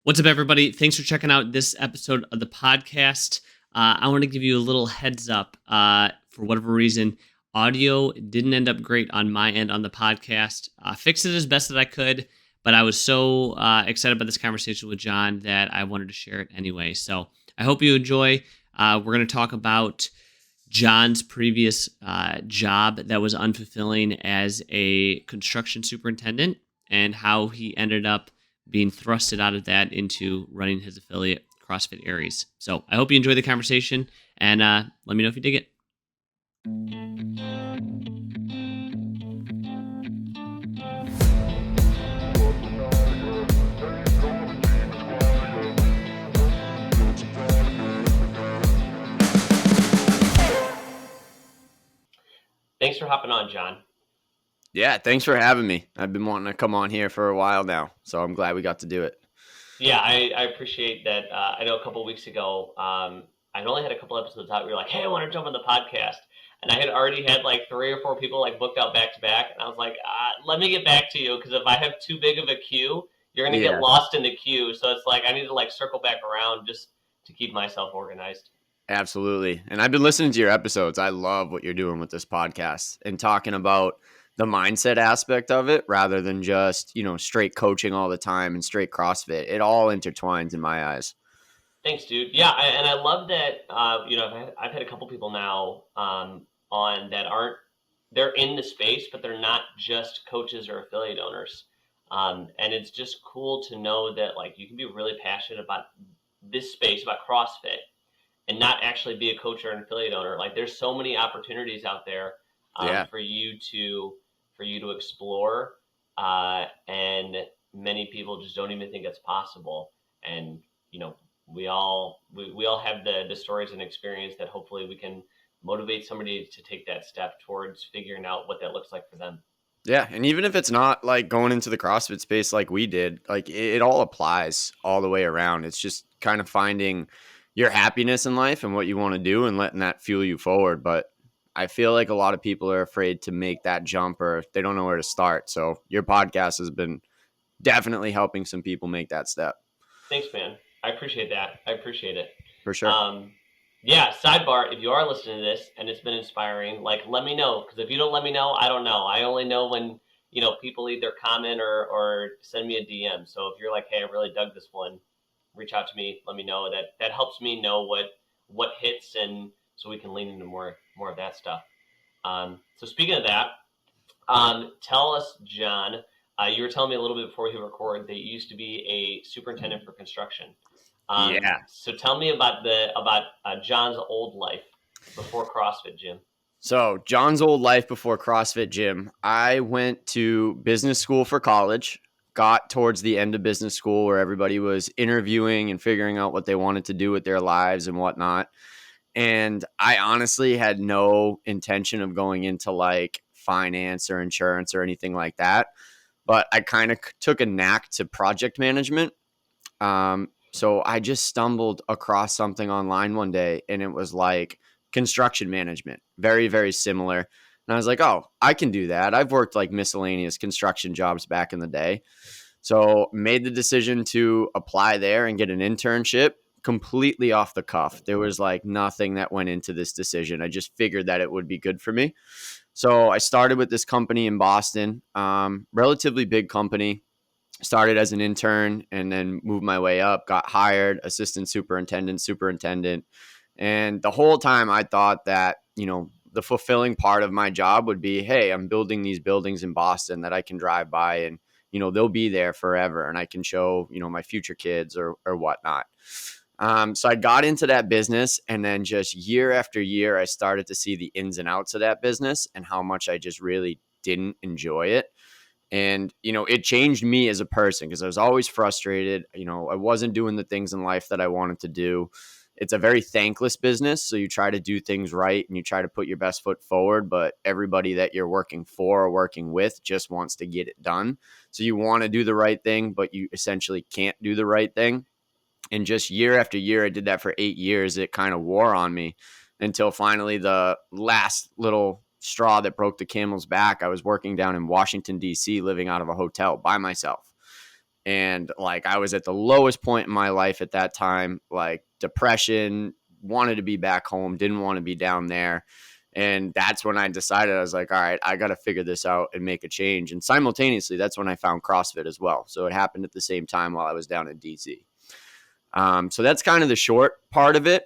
What's up, everybody? Thanks for checking out this episode of the podcast. I want to give you a little heads up. For whatever reason, audio didn't end up great on my end on the podcast. Fixed it as best that I could, but I was so excited about this conversation with John that I wanted to share it anyway. So I hope you enjoy. We're going to talk about John's previous job that was unfulfilling as a construction superintendent and how he ended up being thrusted out of that into running his affiliate, CrossFit Ares. So I hope you enjoy the conversation, and let me know if you dig it. Thanks for hopping on, John. Yeah, thanks for having me. I've been wanting to come on here for a while now, so I'm glad we got to do it. Yeah, I appreciate that. I know a couple of weeks ago, I'd only had a couple episodes out. We were like, hey, I want to jump on the podcast. And I had already had like 3 or 4 people like booked out back to back. And I was like, let me get back to you, because if I have too big of a queue, you're going to get lost in the queue. So it's like I need to like circle back around just to keep myself organized. Absolutely. And I've been listening to your episodes. I love what you're doing with this podcast and talking about the mindset aspect of it rather than just, straight coaching all the time and straight CrossFit. It all intertwines in my eyes. Thanks, dude. Yeah, and I love that. I've had a couple people now on that they're in the space, but they're not just coaches or affiliate owners. And it's just cool to know that like you can be really passionate about this space, about CrossFit, and not actually be a coach or an affiliate owner. Like there's so many opportunities out there for you to explore, and many people just don't even think it's possible. And we all have the stories and experience that hopefully we can motivate somebody to take that step towards figuring out what that looks like for them. Yeah, and even if it's not like going into the CrossFit space like we did, like it all applies all the way around. It's just kind of finding your happiness in life and what you want to do and letting that fuel you forward. But I feel like a lot of people are afraid to make that jump or they don't know where to start. So your podcast has been definitely helping some people make that step. Thanks, man. I appreciate that. I appreciate it. For sure. Yeah, sidebar, if you are listening to this and it's been inspiring, like let me know, because if you don't let me know, I don't know. I only know when, people either comment or send me a DM. So if you're like, hey, I really dug this one, reach out to me, let me know. That helps me know what hits, and so we can lean into more of that stuff. So speaking of that, tell us, John, you were telling me a little bit before we hit record that you used to be a superintendent for construction. Yeah. So tell me about John's old life before CrossFit Gym. So John's old life before CrossFit Gym. I went to business school for college, got towards the end of business school where everybody was interviewing and figuring out what they wanted to do with their lives and whatnot. And I honestly had no intention of going into like finance or insurance or anything like that. But I kind of took a knack to project management. So I just stumbled across something online one day and it was like construction management, very, very similar. And I was like, oh, I can do that. I've worked like miscellaneous construction jobs back in the day. So made the decision to apply there and get an internship completely off the cuff. There was like nothing that went into this decision. I just figured that it would be good for me. So I started with this company in Boston, relatively big company. Started as an intern and then moved my way up, got hired, assistant superintendent. And the whole time I thought that, the fulfilling part of my job would be, hey, I'm building these buildings in Boston that I can drive by and, they'll be there forever and I can show, my future kids or whatnot. So I got into that business, and then just year after year, I started to see the ins and outs of that business and how much I just really didn't enjoy it. And, it changed me as a person because I was always frustrated. I wasn't doing the things in life that I wanted to do. It's a very thankless business. So you try to do things right and you try to put your best foot forward, but everybody that you're working for or working with just wants to get it done. So you want to do the right thing, but you essentially can't do the right thing. And just year after year, I did that for 8 years. It kind of wore on me until finally the last little straw that broke the camel's back. I was working down in Washington, D.C., living out of a hotel by myself. And like, I was at the lowest point in my life at that time, like depression, wanted to be back home, didn't want to be down there. And that's when I decided, I was like, all right, I got to figure this out and make a change. And simultaneously, that's when I found CrossFit as well. So it happened at the same time while I was down in DC. So that's kind of the short part of it.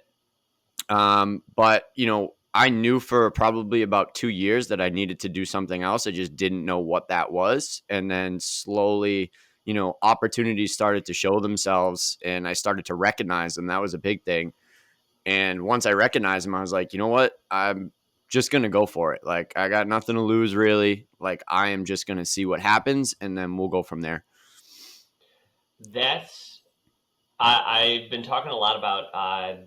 But, you know, I knew for probably about 2 years that I needed to do something else. I just didn't know what that was. And then slowly, you know, opportunities started to show themselves and I started to recognize them. That was a big thing. And once I recognized them, I was like, you know what? I'm just going to go for it. Like, I got nothing to lose, really. Like, I am just going to see what happens and then we'll go from there. That's I've been talking a lot about I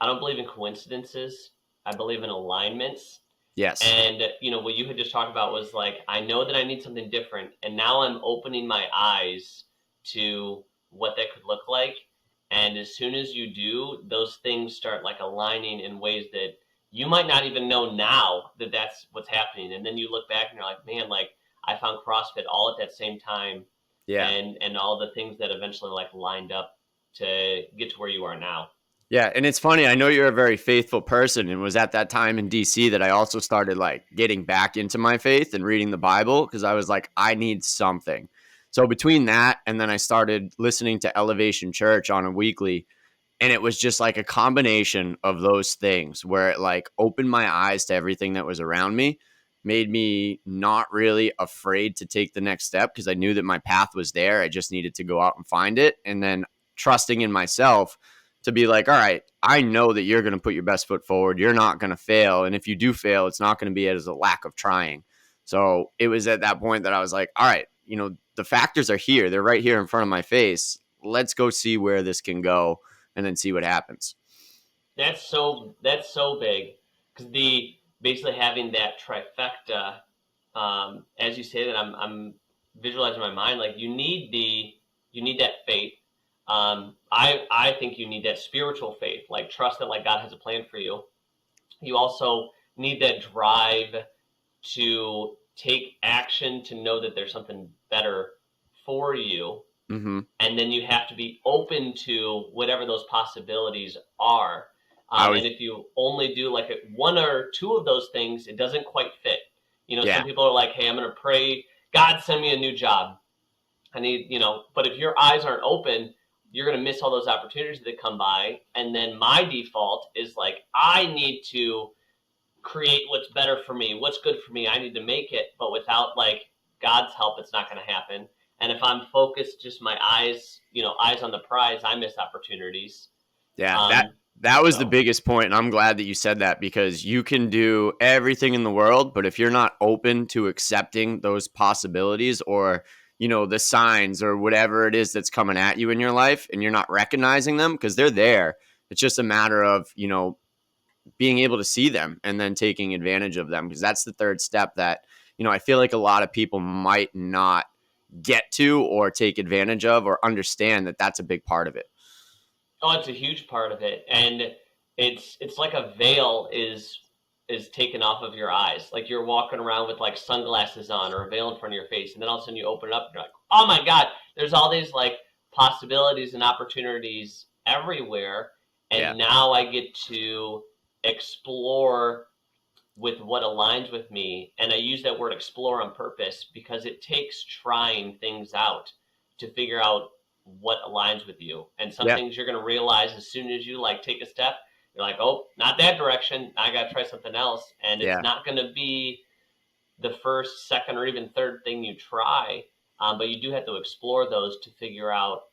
don't believe in coincidences. I believe in alignments. Yes. And you know what you had just talked about was like, I know that I need something different, and now I'm opening my eyes to what that could look like. And as soon as you do, those things start like aligning in ways that you might not even know now that that's what's happening. And then you look back and you're like, man, like I found CrossFit all at that same time, Yeah. and all the things that eventually like lined up to get to where you are now. Yeah, and it's funny. I know you're a very faithful person, and was at that time in DC that I also started like getting back into my faith and reading the Bible because I was like, I need something. So between that and then I started listening to Elevation Church on a weekly, and it was just like a combination of those things where it like opened my eyes to everything that was around me, made me not really afraid to take the next step because I knew that my path was there. I just needed to go out and find it, and then trusting in myself to be like, all right, I know that you're going to put your best foot forward. You're not going to fail. And if you do fail, it's not going to be as a lack of trying. So it was at that point that I was like, all right, you know, the factors are here. They're right here in front of my face. Let's go see where this can go and then see what happens. That's so big because the basically having that trifecta, as you say that, I'm visualizing in my mind like you need that faith. I think you need that spiritual faith, like trust that like God has a plan for you. You also need that drive to take action to know that there's something better for you. Mm-hmm. And then you have to be open to whatever those possibilities are. And if you only do like one or two of those things, it doesn't quite fit. You know, Yeah. some people are like, hey, I'm going to pray, God, send me a new job. I need, you know, but if your eyes aren't open, you're going to miss all those opportunities that come by. And then my default is like, I need to create what's better for me, what's good for me. I need to make it. But without like God's help, it's not going to happen. And if I'm focused, just my eyes, you know, eyes on the prize, I miss opportunities. Yeah. That was the So biggest point, and I'm glad that you said that because you can do everything in the world, but if you're not open to accepting those possibilities or, you know, the signs or whatever it is that's coming at you in your life and you're not recognizing them because they're there, it's just a matter of, you know, being able to see them and then taking advantage of them because that's the third step that, you know, I feel like a lot of people might not get to or take advantage of or understand that that's a big part of it. oh, it's a huge part of it, and it's like a veil is taken off of your eyes. Like you're walking around with like sunglasses on or a veil in front of your face, and then all of a sudden you open it up and you're like, oh my God, there's all these like possibilities and opportunities everywhere, and Yeah. now I get to explore with what aligns with me. And I use that word explore on purpose because it takes trying things out to figure out what aligns with you. And some Yeah. things you're going to realize as soon as you like take a step, you're like, oh, not that direction. I got to try something else. And it's Yeah. not going to be the first, second, or even third thing you try. But you do have to explore those to figure out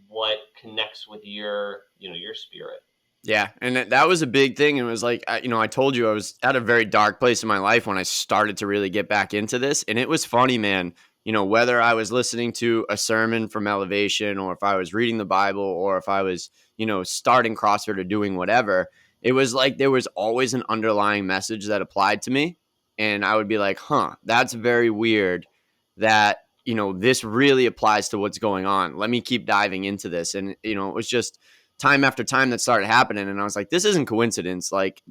what connects with your, you know, your spirit. Yeah, and that was a big thing. It was like, you know, I told you I was at a very dark place in my life when I started to really get back into this. And it was funny, man, you know, whether I was listening to a sermon from Elevation or if I was reading the Bible or if I was, you know, starting CrossFit or doing whatever, it was like there was always an underlying message that applied to me. And I would be like, huh, that's very weird that, you know, this really applies to what's going on. Let me keep diving into this. And, you know, it was just time after time that started happening. And I was like, this isn't coincidence. Like,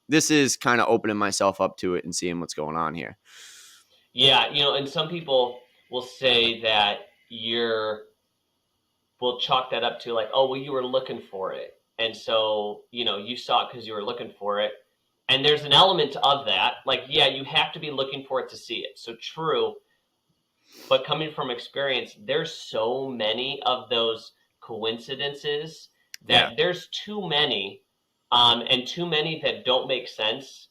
this is kind of opening myself up to it and seeing what's going on here. Yeah, you know, and some people will say that you're we'll chalk that up to like, oh, well, you were looking for it. And so, you saw it because you were looking for it. And there's an element of that. Like, yeah, you have to be looking for it to see it. So true. But coming from experience, there's so many of those coincidences Yeah. that there's too many, and too many that don't make sense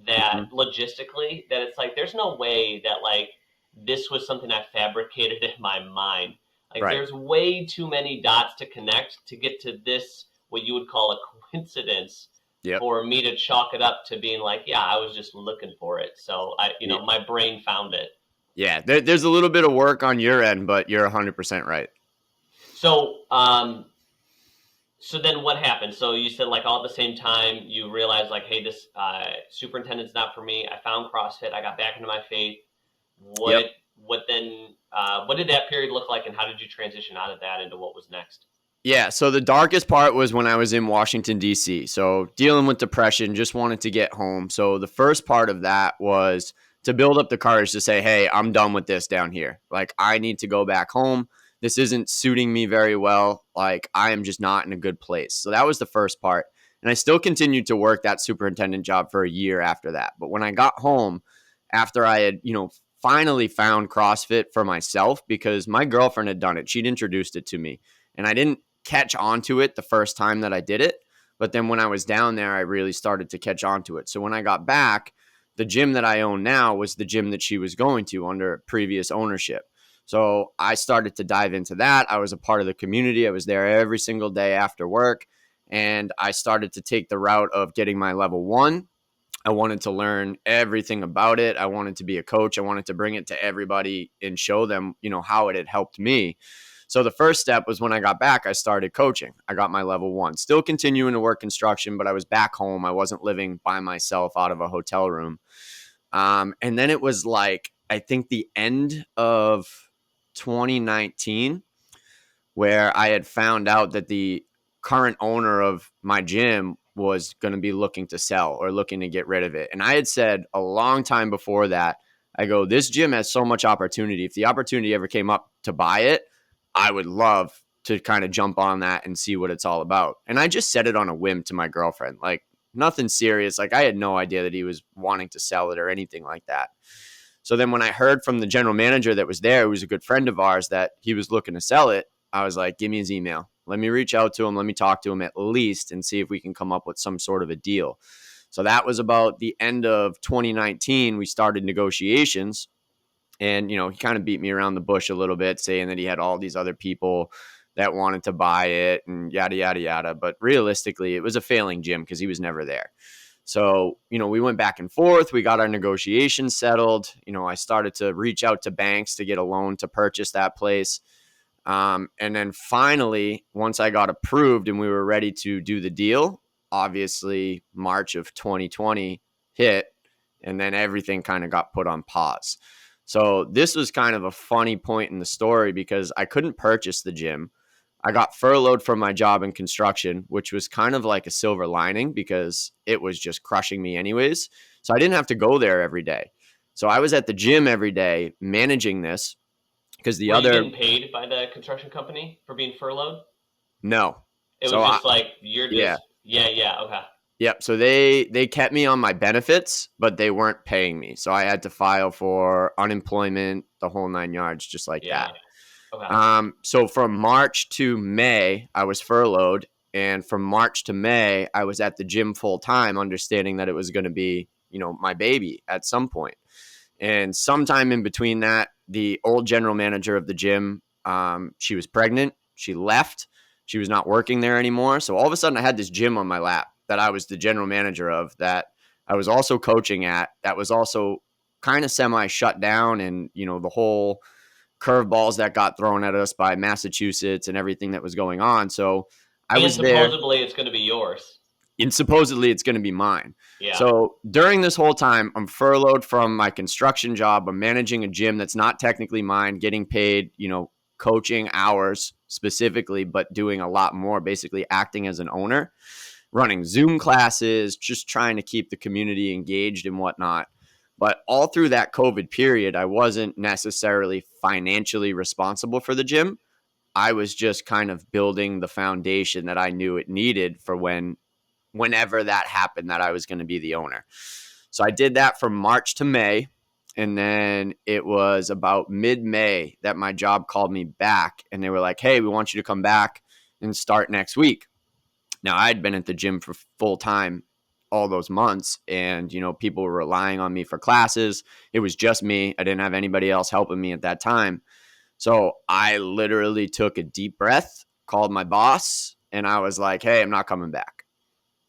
that logistically, that it's like, there's no way that like this was something I fabricated in my mind. Like Right. there's way too many dots to connect to get to this, what you would call a coincidence, Yep. for me to chalk it up to being like, yeah, I was just looking for it. So Yeah. my brain found it. Yeah. There's a little bit of work on your end, but you're 100% right. So, so then what happened? So you said like all at the same time you realized like, hey, this superintendent's not for me. I found CrossFit. I got back into my faith. Yep. What did that period look like, and how did you transition out of that into what was next? Yeah, so the darkest part was when I was in Washington, D.C. So dealing with depression, just wanted to get home. So the first part of that was to build up the courage to say, hey, I'm done with this down here. Like, I need to go back home. This isn't suiting me very well. Like, I am just not in a good place. So that was the first part. And I still continued to work that superintendent job for a year after that. But when I got home, after I had, finally found CrossFit for myself, because my girlfriend had done it, she'd introduced it to me. And I didn't catch on to it the first time that I did it. But then when I was down there, I really started to catch on to it. So when I got back, the gym that I own now was the gym that she was going to under previous ownership. So I started to dive into that. I was a part of the community. I was there every single day after work. And I started to take the route of getting my level 1. I wanted to learn everything about it. I wanted to be a coach. I wanted to bring it to everybody and show them, how it had helped me. So the first step was when I got back, I started coaching. I got my level 1, still continuing to work construction, but I was back home. I wasn't living by myself out of a hotel room. And then it was like, I think the end of 2019, where I had found out that the current owner of my gym was going to be looking to sell or looking to get rid of it. And I had said a long time before that, I go, this gym has so much opportunity. If the opportunity ever came up to buy it, I would love to kind of jump on that and see what it's all about. And I just said it on a whim to my girlfriend, like nothing serious. Like I had no idea that he was wanting to sell it or anything like that. So then when I heard from the general manager that was there, who was a good friend of ours, that he was looking to sell it, I was like, give me his email. Let me reach out to him. Let me talk to him at least and see if we can come up with some sort of a deal. So that was about the end of 2019. We started negotiations. And, he kind of beat me around the bush a little bit, saying that he had all these other people that wanted to buy it and yada, yada, yada. But realistically, it was a failing gym because he was never there. So, we went back and forth. We got our negotiations settled. I started to reach out to banks to get a loan to purchase that place. And then finally, once I got approved and we were ready to do the deal, obviously March of 2020 hit, and then everything kind of got put on pause. So this was kind of a funny point in the story because I couldn't purchase the gym. I got furloughed from my job in construction, which was kind of like a silver lining because it was just crushing me anyways. So I didn't have to go there every day. So I was at the gym every day managing this because Were you getting paid by the construction company for being furloughed? No. It was just like you're just okay. Yep. So they kept me on my benefits, but they weren't paying me. So I had to file for unemployment, the whole 9 yards, just like that. Okay. So from March to May, I was furloughed. And from March to May, I was at the gym full time, understanding that it was going to be, my baby at some point. And sometime in between that, the old general manager of the gym, she was pregnant. She left. She was not working there anymore. So all of a sudden I had this gym on my lap that I was the general manager of, that I was also coaching at, that was also kind of semi shut down. And, the whole curveballs that got thrown at us by Massachusetts and everything that was going on. So I was there. Supposedly it's going to be yours. And supposedly it's going to be mine. Yeah. So during this whole time, I'm furloughed from my construction job. I'm managing a gym that's not technically mine, getting paid, coaching hours specifically, but doing a lot more, basically acting as an owner, running Zoom classes, just trying to keep the community engaged and whatnot. But all through that COVID period, I wasn't necessarily financially responsible for the gym. I was just kind of building the foundation that I knew it needed for whenever that happened, that I was going to be the owner. So I did that from March to May. And then it was about mid-May that my job called me back and they were like, hey, we want you to come back and start next week. Now, I'd been at the gym for full time all those months, and, people were relying on me for classes. It was just me. I didn't have anybody else helping me at that time. So I literally took a deep breath, called my boss, and I was like, hey, I'm not coming back.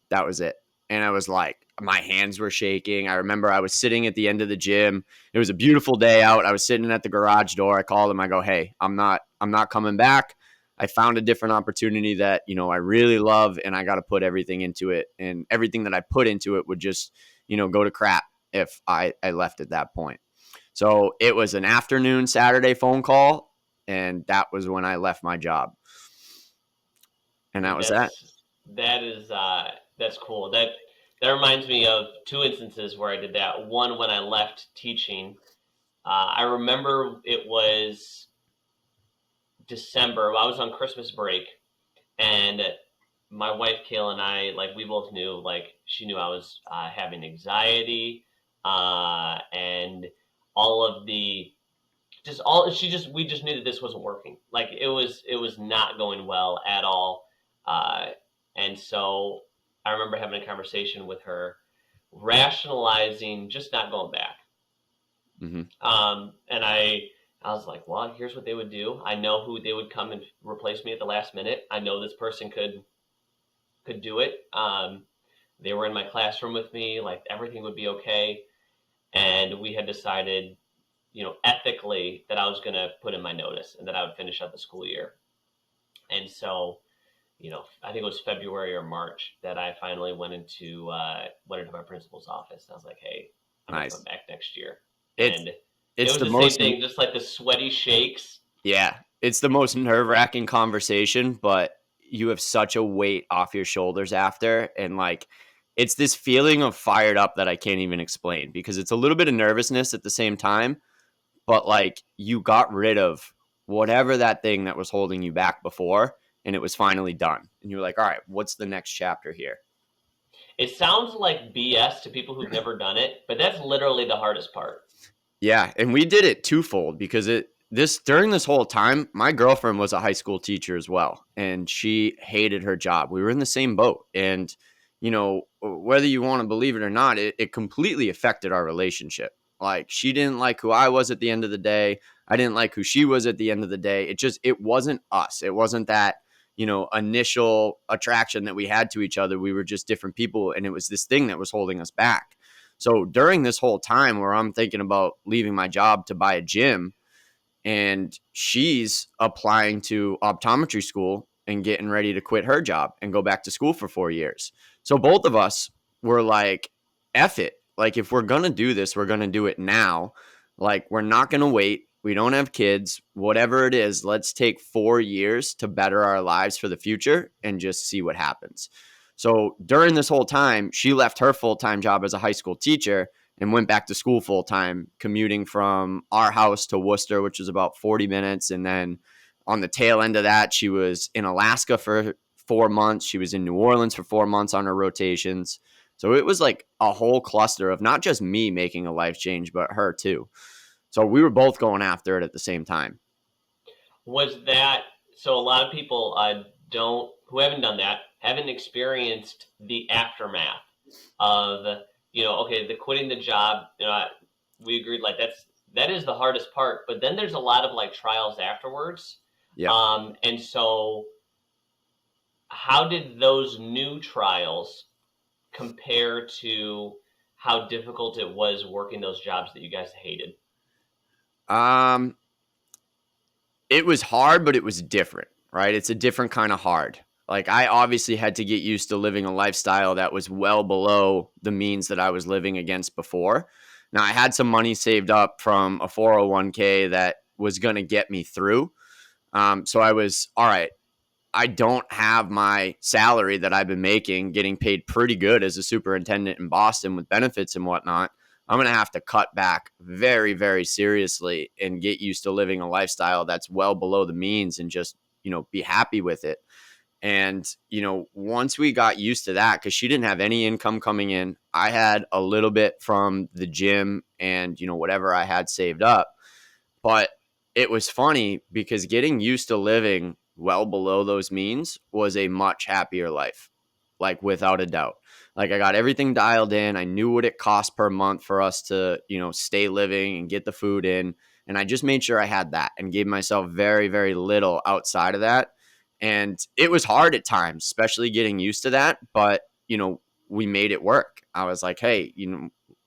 That was it. And I was like, my hands were shaking. I remember I was sitting at the end of the gym. It was a beautiful day out. I was sitting at the garage door. I called him. I go, hey, I'm not coming back. I found a different opportunity that, I really love, and I got to put everything into it. And everything that I put into it would just, go to crap if I left at that point. So it was an afternoon Saturday phone call, and that was when I left my job. And that was that. That's cool. That reminds me of two instances where I did that. One, when I left teaching, I remember it was December. I was on Christmas break, and my wife Kayla and I, we both knew, she knew I was having anxiety, and all of the we just knew that this wasn't working. It was not going well at all, and so I remember having a conversation with her, rationalizing just not going back. Mm-hmm. And I was like, well, here's what they would do. I know who they would come and replace me at the last minute. I know this person could do it. They were in my classroom with me. Everything would be okay. And we had decided, ethically, that I was going to put in my notice and that I would finish out the school year. And so, I think it was February or March that I finally went into my principal's office. And I was like, hey, I'm going to come back next year. It was the same thing, just the sweaty shakes. Yeah, it's the most nerve-wracking conversation, but you have such a weight off your shoulders after. And it's this feeling of fired up that I can't even explain, because it's a little bit of nervousness at the same time. But you got rid of whatever that thing that was holding you back before, and it was finally done. And you were like, all right, what's the next chapter here? It sounds like BS to people who've never done it, but that's literally the hardest part. Yeah, and we did it twofold, because during this whole time, my girlfriend was a high school teacher as well, and she hated her job. We were in the same boat, and whether you want to believe it or not, it completely affected our relationship. She didn't like who I was at the end of the day. I didn't like who she was at the end of the day. It wasn't us. It wasn't that, initial attraction that we had to each other. We were just different people, and it was this thing that was holding us back. So during this whole time where I'm thinking about leaving my job to buy a gym, and she's applying to optometry school and getting ready to quit her job and go back to school for 4 years. So both of us were like, F it. If we're going to do this, we're going to do it now. We're not going to wait. We don't have kids. Whatever it is, let's take 4 years to better our lives for the future and just see what happens. So during this whole time, she left her full-time job as a high school teacher and went back to school full-time, commuting from our house to Worcester, which is about 40 minutes. And then on the tail end of that, she was in Alaska for 4 months. She was in New Orleans for 4 months on her rotations. So it was a whole cluster of not just me making a life change, but her too. So we were both going after it at the same time. So a lot of people who haven't done that, haven't experienced the aftermath of, the quitting the job. We agreed that is the hardest part, but then there's a lot of trials afterwards. Yeah. And so how did those new trials compare to how difficult it was working those jobs that you guys hated? It was hard, but it was different, right? It's a different kind of hard. I obviously had to get used to living a lifestyle that was well below the means that I was living against before. Now, I had some money saved up from a 401k that was going to get me through. So I was, all right, I don't have my salary that I've been making, getting paid pretty good as a superintendent in Boston with benefits and whatnot. I'm going to have to cut back very, very seriously and get used to living a lifestyle that's well below the means and just, be happy with it. And, once we got used to that, because she didn't have any income coming in, I had a little bit from the gym and, whatever I had saved up. But it was funny because getting used to living well below those means was a much happier life, like without a doubt. Like I got everything dialed in. I knew what it cost per month for us to, stay living and get the food in. And I just made sure I had that and gave myself very, very little outside of that. And it was hard at times, especially getting used to that. But, we made it work. I was like, hey,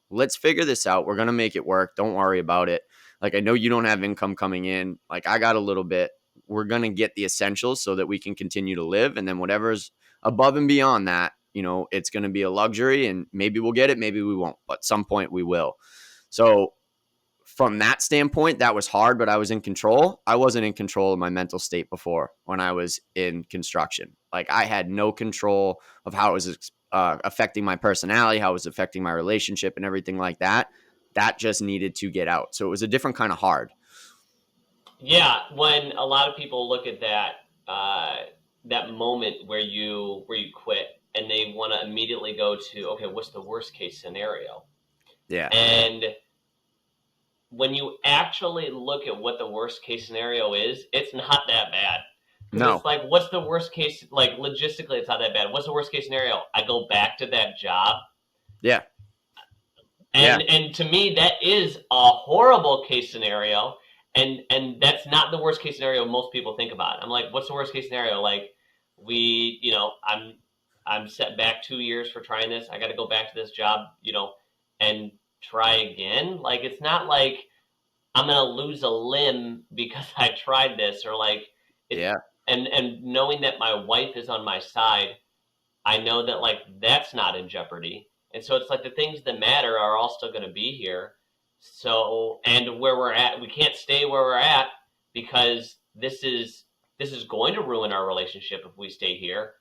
let's figure this out. We're going to make it work. Don't worry about it. Like, I know you don't have income coming in. Like, I got a little bit. We're going to get the essentials so that we can continue to live. And then whatever's above and beyond that, it's going to be a luxury, and maybe we'll get it. Maybe we won't, but at some point we will. So from that standpoint, that was hard, but I was in control. I wasn't in control of my mental state before when I was in construction. Like I had no control of how it was affecting my personality, how it was affecting my relationship and everything like that. That just needed to get out. So it was a different kind of hard. Yeah, when a lot of people look at that moment where you quit and they want to immediately go to, okay, what's the worst case scenario? Yeah. And when you actually look at what the worst case scenario is, it's not that bad. No. It's like, what's the worst case? Like logistically, it's not that bad. What's the worst case scenario? I go back to that job. Yeah. And to me, that is a horrible case scenario. And that's not the worst case scenario most people think about. I'm like, what's the worst case scenario? Like I'm set back 2 years for trying this. I got to go back to this job, and try again. Like, it's not like I'm going to lose a limb because I tried this, or like, and knowing that my wife is on my side, I know that like that's not in jeopardy. And so it's like the things that matter are all still going to be here. So, and where we're at, we can't stay where we're at because this is going to ruin our relationship if we stay here.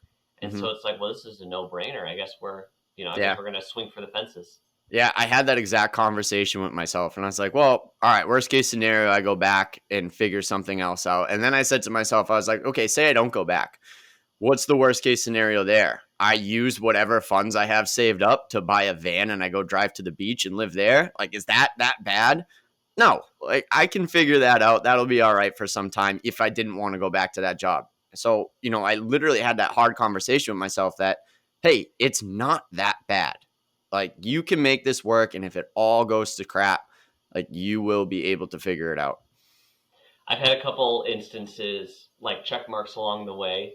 And so it's like, well, this is a no-brainer. I guess we're going to swing for the fences. Yeah, I had that exact conversation with myself, and I was like, well, all right, worst case scenario, I go back and figure something else out. And then I said to myself, I was like, okay, say I don't go back. What's the worst case scenario there? I use whatever funds I have saved up to buy a van and I go drive to the beach and live there. Like, is that bad? No, like I can figure that out. That'll be all right for some time if I didn't want to go back to that job. So, I literally had that hard conversation with myself that, hey, it's not that bad. Like you can make this work. And if it all goes to crap, like you will be able to figure it out. I've had a couple instances like check marks along the way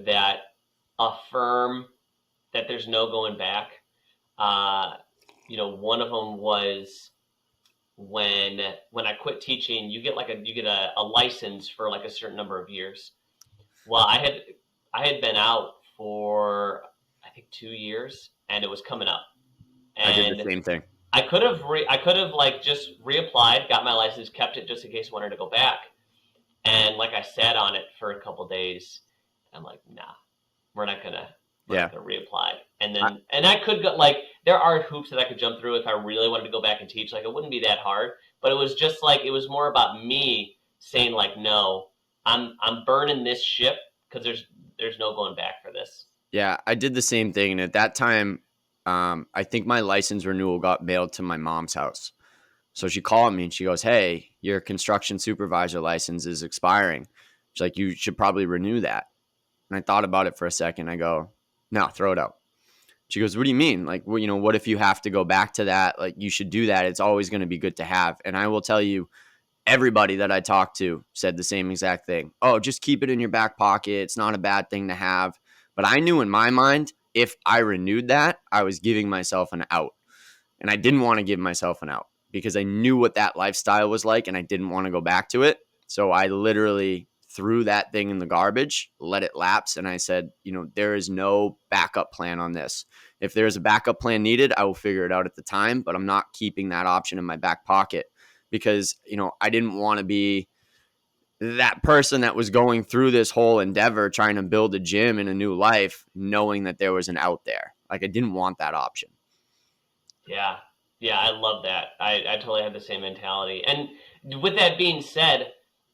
that affirm that there's no going back. One of them was when I quit teaching, you get a license for like a certain number of years. Well, I had been out for I think 2 years, and it was coming up. And I did the same thing. I could have like just reapplied, got my license, kept it just in case I wanted to go back. And like I sat on it for a couple days. I'm like, nah, we're not gonna reapply. And then and I could go, like, there are hoops that I could jump through if I really wanted to go back and teach. Like, it wouldn't be that hard, but it was just like, it was more about me saying like, no, I'm burning this ship because there's no going back for this. Yeah, I did the same thing. And at that time, I think my license renewal got mailed to my mom's house. So she called me and she goes, hey, your construction supervisor license is expiring. She's like, you should probably renew that. And I thought about it for a second. I go, no, throw it out. She goes, what do you mean? Like, well, what if you have to go back to that? Like, you should do that. It's always going to be good to have. And I will tell you, everybody that I talked to said the same exact thing. Oh, just keep it in your back pocket. It's not a bad thing to have. But I knew in my mind, if I renewed that, I was giving myself an out. And I didn't want to give myself an out because I knew what that lifestyle was like and I didn't want to go back to it. So I literally threw that thing in the garbage, let it lapse. And I said, there is no backup plan on this. If there's a backup plan needed, I will figure it out at the time, but I'm not keeping that option in my back pocket because, I didn't want to be that person that was going through this whole endeavor, trying to build a gym in a new life, knowing that there was an out there. Like I didn't want that option. Yeah. Yeah, I love that. I totally have the same mentality. And with that being said,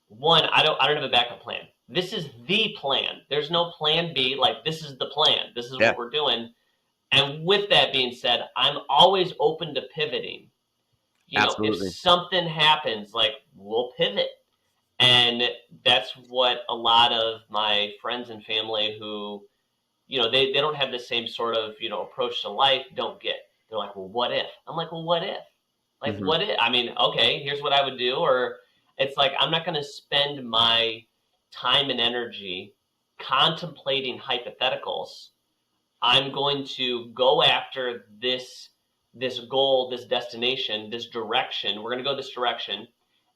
one, I don't have a backup plan. This is the plan. There's no plan B. Like this is the plan. This is Yeah, what we're doing. And with that being said, I'm always open to pivoting. If absolutely. something happens, like we'll pivot. And that's what a lot of my friends and family who, they don't have the same sort of, approach to life don't get. They're like, well, what if? I'm like, well, what if? Like, Hmm. what if? I mean, okay, here's what I would do. Or it's like, I'm not going to spend my time and energy contemplating hypotheticals. I'm going to go after this goal, this destination, this direction. We're going to go this direction.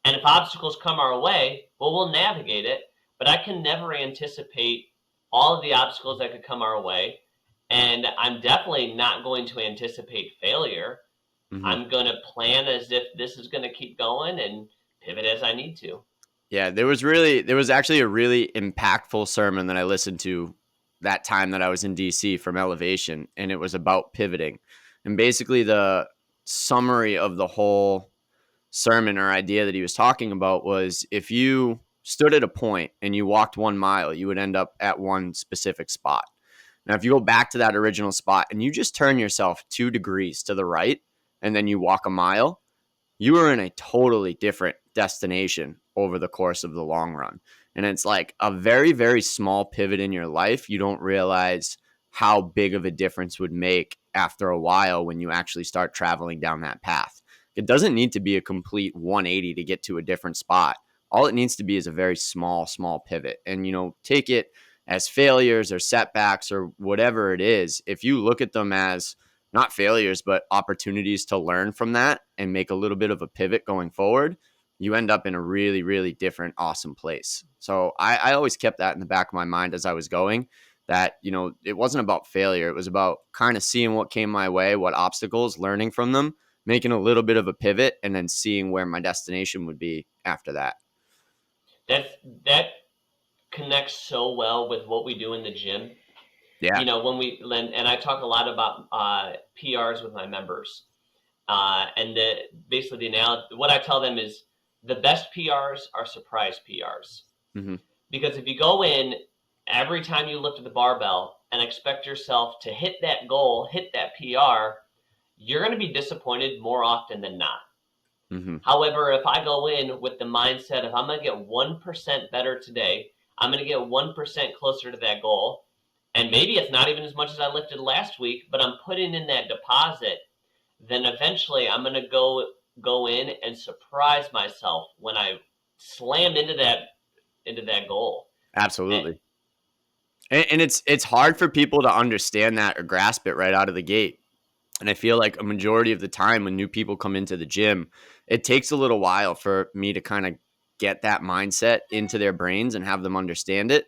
And if obstacles come our way, well, we'll navigate it. But I can never anticipate all of the obstacles that could come our way. And I'm definitely not going to anticipate failure. Hmm. I'm going to plan as if this is going to keep going and pivot as I need to. Yeah, there was actually a really impactful sermon that I listened to that time that I was in DC from Elevation, and it was about pivoting. And basically the summary of the whole sermon or idea that he was talking about was if you stood at a point and you walked 1 mile, you would end up at one specific spot. Now, if you go back to that original spot and you just turn yourself 2 degrees to the right and then you walk a mile, you are in a totally different destination over the course of the long run. And it's like a very, very small pivot in your life. You don't realize how big of a difference would make after a while when you actually start traveling down that path. It doesn't need to be a complete 180 to get to a different spot. All it needs to be is a very small, small pivot. And, take it as failures or setbacks or whatever it is. If you look at them as not failures, but opportunities to learn from that and make a little bit of a pivot going forward, you end up in a really, really different, awesome place. So I always kept that in the back of my mind as I was going, that, it wasn't about failure. It was about kind of seeing what came my way, what obstacles, learning from them, making a little bit of a pivot, and then seeing where my destination would be after that. That's that connects so well with what we do in the gym. Yeah. When and I talk a lot about PRs with my members, and basically what I tell them is the best PRs are surprise PRs, Hmm. because if you go in every time you lift the barbell and expect yourself to hit that goal, hit that PR, you're going to be disappointed more often than not. Hmm. However, if I go in with the mindset of I'm going to get 1% better today, I'm going to get 1% closer to that goal, and maybe it's not even as much as I lifted last week, but I'm putting in that deposit, then eventually I'm going to go in and surprise myself when I slam into that goal. And Absolutely. And it's hard for people to understand that or grasp it right out of the gate. And I feel like a majority of the time when new people come into the gym, it takes a little while for me to kind of get that mindset into their brains and have them understand it.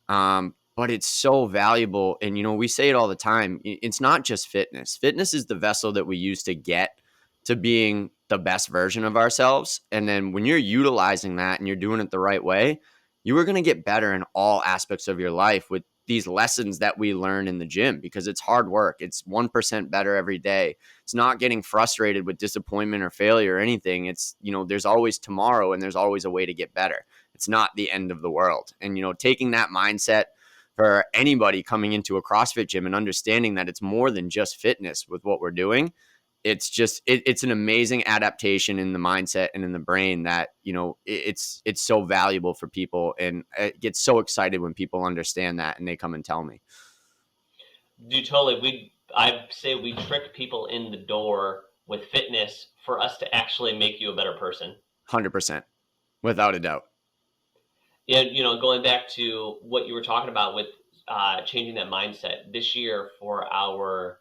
But it's so valuable. And, we say it all the time. It's not just fitness. Fitness is the vessel that we use to get to being the best version of ourselves. And then when you're utilizing that and you're doing it the right way, you are going to get better in all aspects of your life with these lessons that we learn in the gym, because it's hard work. It's 1% better every day. It's not getting frustrated with disappointment or failure or anything. It's, there's always tomorrow and there's always a way to get better. It's not the end of the world. And, taking that mindset for anybody coming into a CrossFit gym and understanding that it's more than just fitness with what we're doing, it's an amazing adaptation in the mindset and in the brain that, it's so valuable for people. And it gets so excited when people understand that and they come and tell me. do totally. I say we trick people in the door with fitness for us to actually make you a better person. 100%, without a doubt. Yeah, going back to what you were talking about with changing that mindset this year for our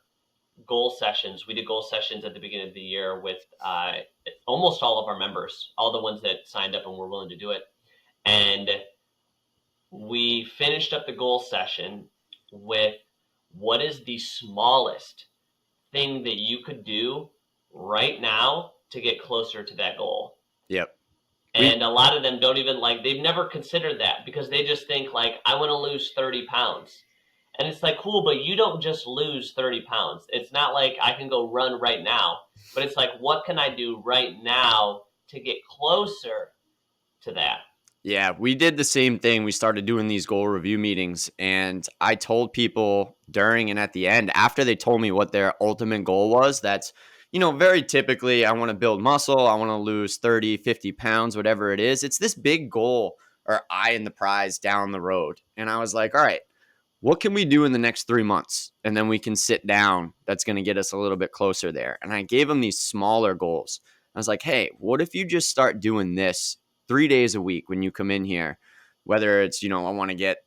goal sessions. We did goal sessions at the beginning of the year with almost all of our members, all the ones that signed up and were willing to do it. And we finished up the goal session with what is the smallest thing that you could do right now to get closer to that goal. Yep. We And a lot of them don't even they've never considered that because they just think I want to lose 30 pounds. And it's like, cool, but you don't just lose 30 pounds. It's not like I can go run right now, but it's like, what can I do right now to get closer to that? Yeah, we did the same thing. We started doing these goal review meetings, and I told people during and at the end, after they told me what their ultimate goal was, that's, very typically I want to build muscle, I want to lose 30, 50 pounds, whatever it is. It's this big goal or eye in the prize down the road. And I was like, all right, what can we do in the next 3 months? And then we can sit down. That's going to get us a little bit closer there. And I gave them these smaller goals. I was like, hey, what if you just start doing this 3 days a week when you come in here? Whether it's, I want to get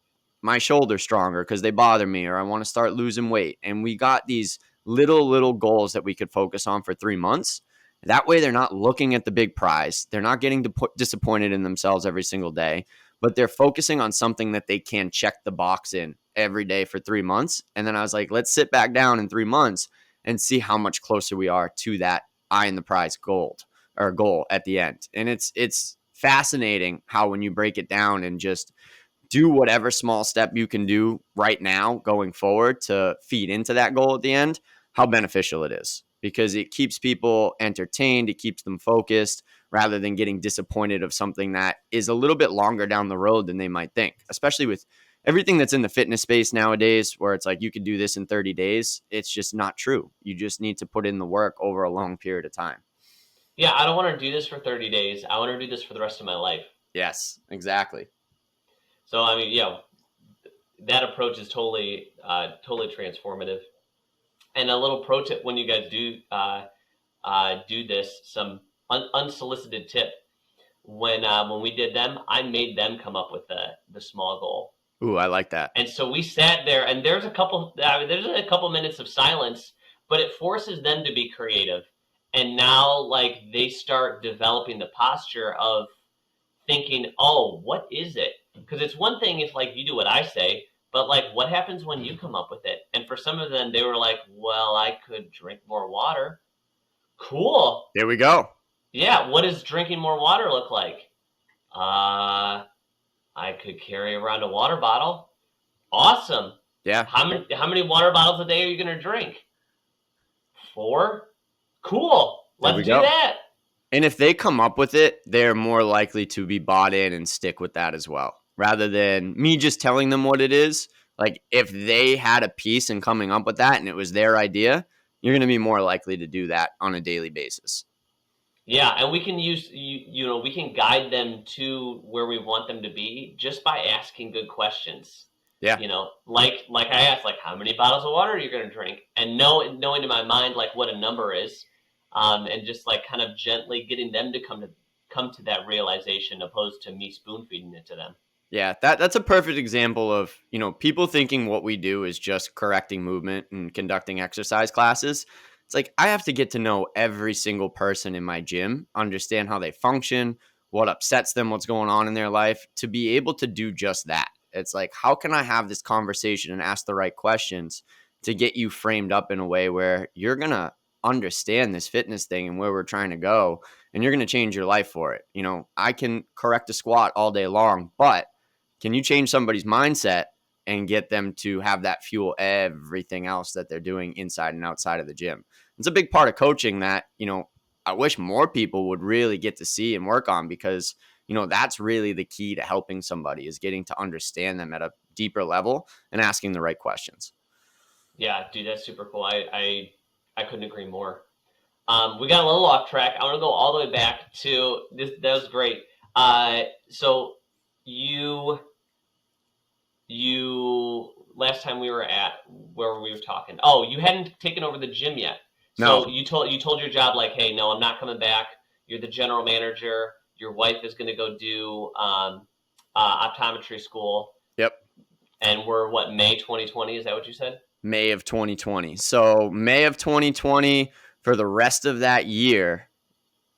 my shoulders stronger because they bother me, or I want to start losing weight. And we got these little goals that we could focus on for 3 months. That way, they're not looking at the big prize. They're not getting disappointed in themselves every single day, but they're focusing on something that they can check the box in every day for 3 months. And then I was like, let's sit back down in 3 months and see how much closer we are to that eye in the prize goal at the end. And it's fascinating how when you break it down and just do whatever small step you can do right now going forward to feed into that goal at the end, how beneficial it is, because it keeps people entertained, it keeps them focused rather than getting disappointed of something that is a little bit longer down the road than they might think, especially with everything that's in the fitness space nowadays, where it's like you could do this in 30 days. It's just not true. You just need to put in the work over a long period of time. Yeah, I don't want to do this for 30 days. I want to do this for the rest of my life. Yes, exactly. So, I mean, yeah, that approach is totally transformative. And a little pro tip when you guys do this, some unsolicited tip. When we did them, I made them come up with the small goal. Ooh, I like that. And so we sat there, and there's a couple minutes of silence, but it forces them to be creative. And now, like, they start developing the posture of thinking, oh, what is it? Because it's one thing if, like, you do what I say, but, like, what happens when you come up with it? And for some of them, they were like, well, I could drink more water. Cool. There we go. Yeah, what does drinking more water look like? I could carry around a water bottle. Awesome. Yeah. How many water bottles a day are you going to drink? 4? Cool. Let's do that. And if they come up with it, they're more likely to be bought in and stick with that as well, rather than me just telling them what it is. Like, if they had a piece in coming up with that and it was their idea, you're going to be more likely to do that on a daily basis. Yeah, and we can we can guide them to where we want them to be just by asking good questions. Yeah. Like I asked, like, how many bottles of water are you going to drink? And knowing in my mind, like, what a number is, and just, like, kind of gently getting them to come to that realization opposed to me spoon feeding it to them. Yeah, that's a perfect example of, people thinking what we do is just correcting movement and conducting exercise classes. It's like, I have to get to know every single person in my gym, understand how they function, what upsets them, what's going on in their life, to be able to do just that. It's like, how can I have this conversation and ask the right questions to get you framed up in a way where you're going to understand this fitness thing and where we're trying to go, and you're going to change your life for it. I can correct a squat all day long, but can you change somebody's mindset and get them to have that fuel everything else that they're doing inside and outside of the gym? It's a big part of coaching that, I wish more people would really get to see and work on, because, that's really the key to helping somebody, is getting to understand them at a deeper level and asking the right questions. Yeah, dude, that's super cool. I couldn't agree more. We got a little off track. I want to go all the way back to this. That was great. So you last time we were at where we were talking. Oh, you hadn't taken over the gym yet. So No. you told your job, like, hey, no, I'm not coming back. You're the general manager. Your wife is going to go do optometry school. Yep. And we're May 2020? Is that what you said? May of 2020. So May of 2020, for the rest of that year,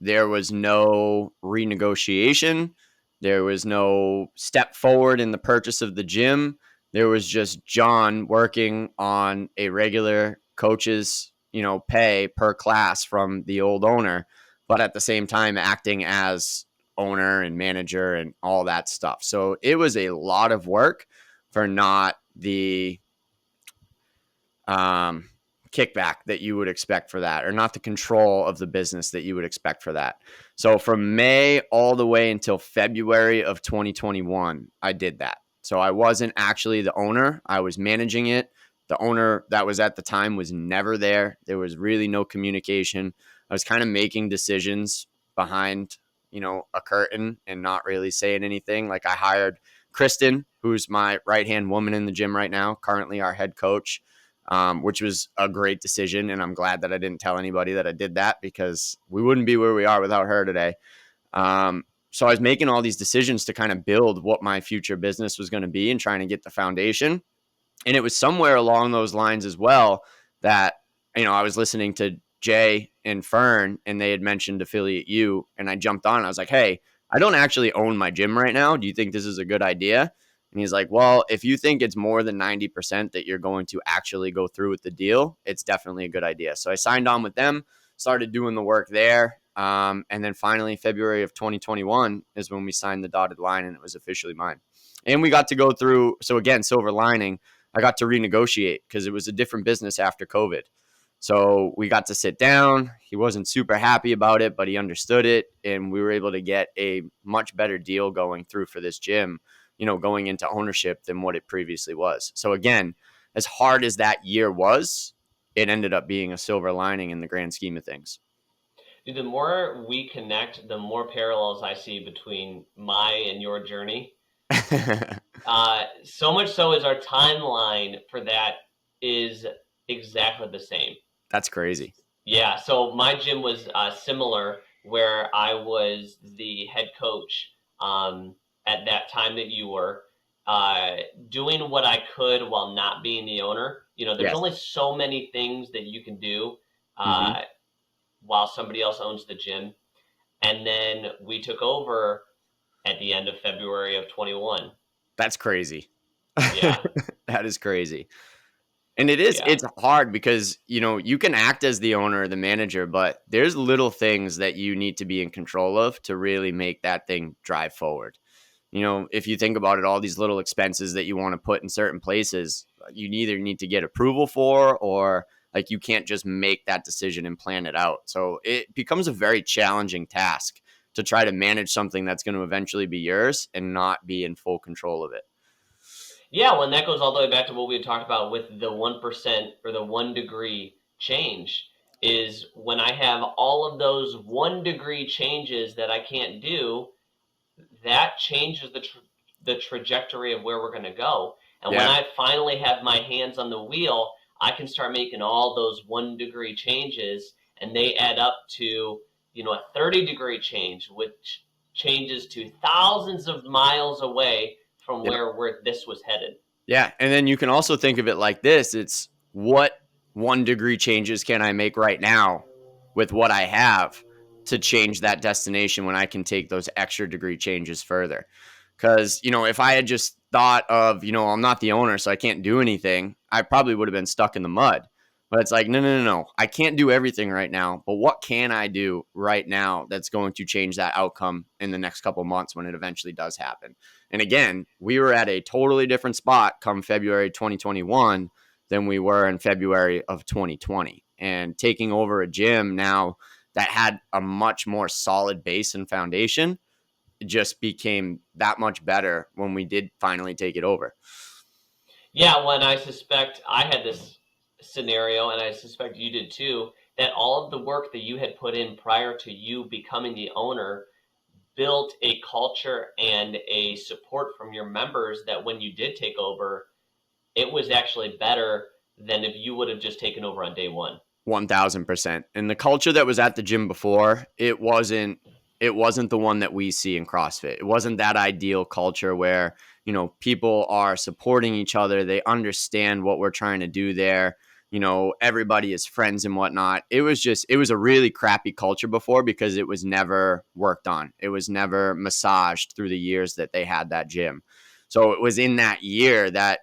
there was no renegotiation. There was no step forward in the purchase of the gym. There was just John working on a regular coach's, pay per class from the old owner, but at the same time acting as owner and manager and all that stuff. So it was a lot of work for not the kickback that you would expect for that, or not the control of the business that you would expect for that. So from May all the way until February of 2021, I did that. So I wasn't actually the owner. I was managing it. The owner that was at the time was never there. There was really no communication. I was kind of making decisions behind, a curtain and not really saying anything. Like I hired Kristen, who's my right-hand woman in the gym right now, currently our head coach, which was a great decision. And I'm glad that I didn't tell anybody that I did that, because we wouldn't be where we are without her today. So I was making all these decisions to kind of build what my future business was going to be and trying to get the foundation. And it was somewhere along those lines as well that, I was listening to Jay and Fern, and they had mentioned Affiliate U, and I jumped on. I was like, hey, I don't actually own my gym right now. Do you think this is a good idea? And he's like, well, if you think it's more than 90% that you're going to actually go through with the deal, it's definitely a good idea. So I signed on with them, started doing the work there. And then finally, February of 2021 is when we signed the dotted line, and it was officially mine. And we got to go through, so again, silver lining, I got to renegotiate because it was a different business after COVID. So we got to sit down. He wasn't super happy about it, but he understood it. And we were able to get a much better deal going through for this gym, going into ownership than what it previously was. So again, as hard as that year was, it ended up being a silver lining in the grand scheme of things. Dude, the more we connect, the more parallels I see between my and your journey. So much so is our timeline for that is exactly the same. That's crazy. Yeah, so my gym was similar, where I was the head coach at that time that you were doing what I could while not being the owner. There's Yes. only so many things that you can do Mm-hmm. while somebody else owns the gym. And then we took over at the end of February of 21. That's crazy. Yeah. That is crazy. And it's hard because, you can act as the owner or the manager, but there's little things that you need to be in control of to really make that thing drive forward. If you think about it, all these little expenses that you want to put in certain places, you either need to get approval for, or like you can't just make that decision and plan it out. So it becomes a very challenging task to try to manage something that's going to eventually be yours and not be in full control of it. Yeah, well, and that goes all the way back to what we had talked about with the 1% or the 1 degree change, is when I have all of those 1 degree changes that I can't do, that changes the trajectory of where we're going to go. And when I finally have my hands on the wheel, I can start making all those 1 degree changes, and they add up to, a 30-degree change, which changes to thousands of miles away from where this was headed. Yeah. And then you can also think of it like this. It's what 1 degree changes can I make right now with what I have to change that destination when I can take those extra degree changes further. Because, if I had just thought of, I'm not the owner, so I can't do anything, I probably would have been stuck in the mud. But it's like, no. I can't do everything right now. But what can I do right now that's going to change that outcome in the next couple of months when it eventually does happen? And again, we were at a totally different spot come February 2021 than we were in February of 2020. And taking over a gym now that had a much more solid base and foundation, it just became that much better when we did finally take it over. Yeah, when I suspect I had this scenario, and I suspect you did too, that all of the work that you had put in prior to you becoming the owner built a culture and a support from your members that when you did take over, it was actually better than if you would have just taken over on day one. 1000%. And the culture that was at the gym before, it wasn't the one that we see in CrossFit. It wasn't that ideal culture where, people are supporting each other. They understand what we're trying to do there. Everybody is friends and whatnot. It was a really crappy culture before because it was never worked on. It was never massaged through the years that they had that gym. So it was in that year that,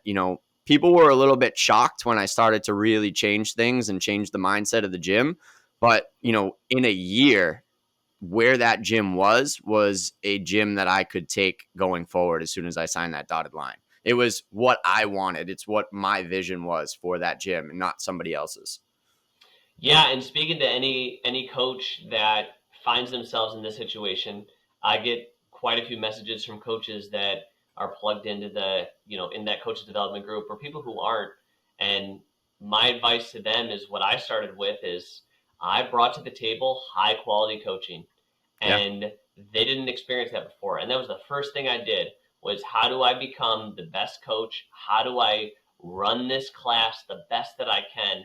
people were a little bit shocked when I started to really change things and change the mindset of the gym. But, in a year, where that gym was a gym that I could take going forward as soon as I signed that dotted line. It was what I wanted. It's what my vision was for that gym and not somebody else's. Yeah, and speaking to any coach that finds themselves in this situation, I get quite a few messages from coaches that are plugged into the, in that coach development group, or people who aren't. And my advice to them is what I started with is I brought to the table high quality coaching, Yeah. and they didn't experience that before. And that was the first thing I did was how do I become the best coach? How do I run this class the best that I can?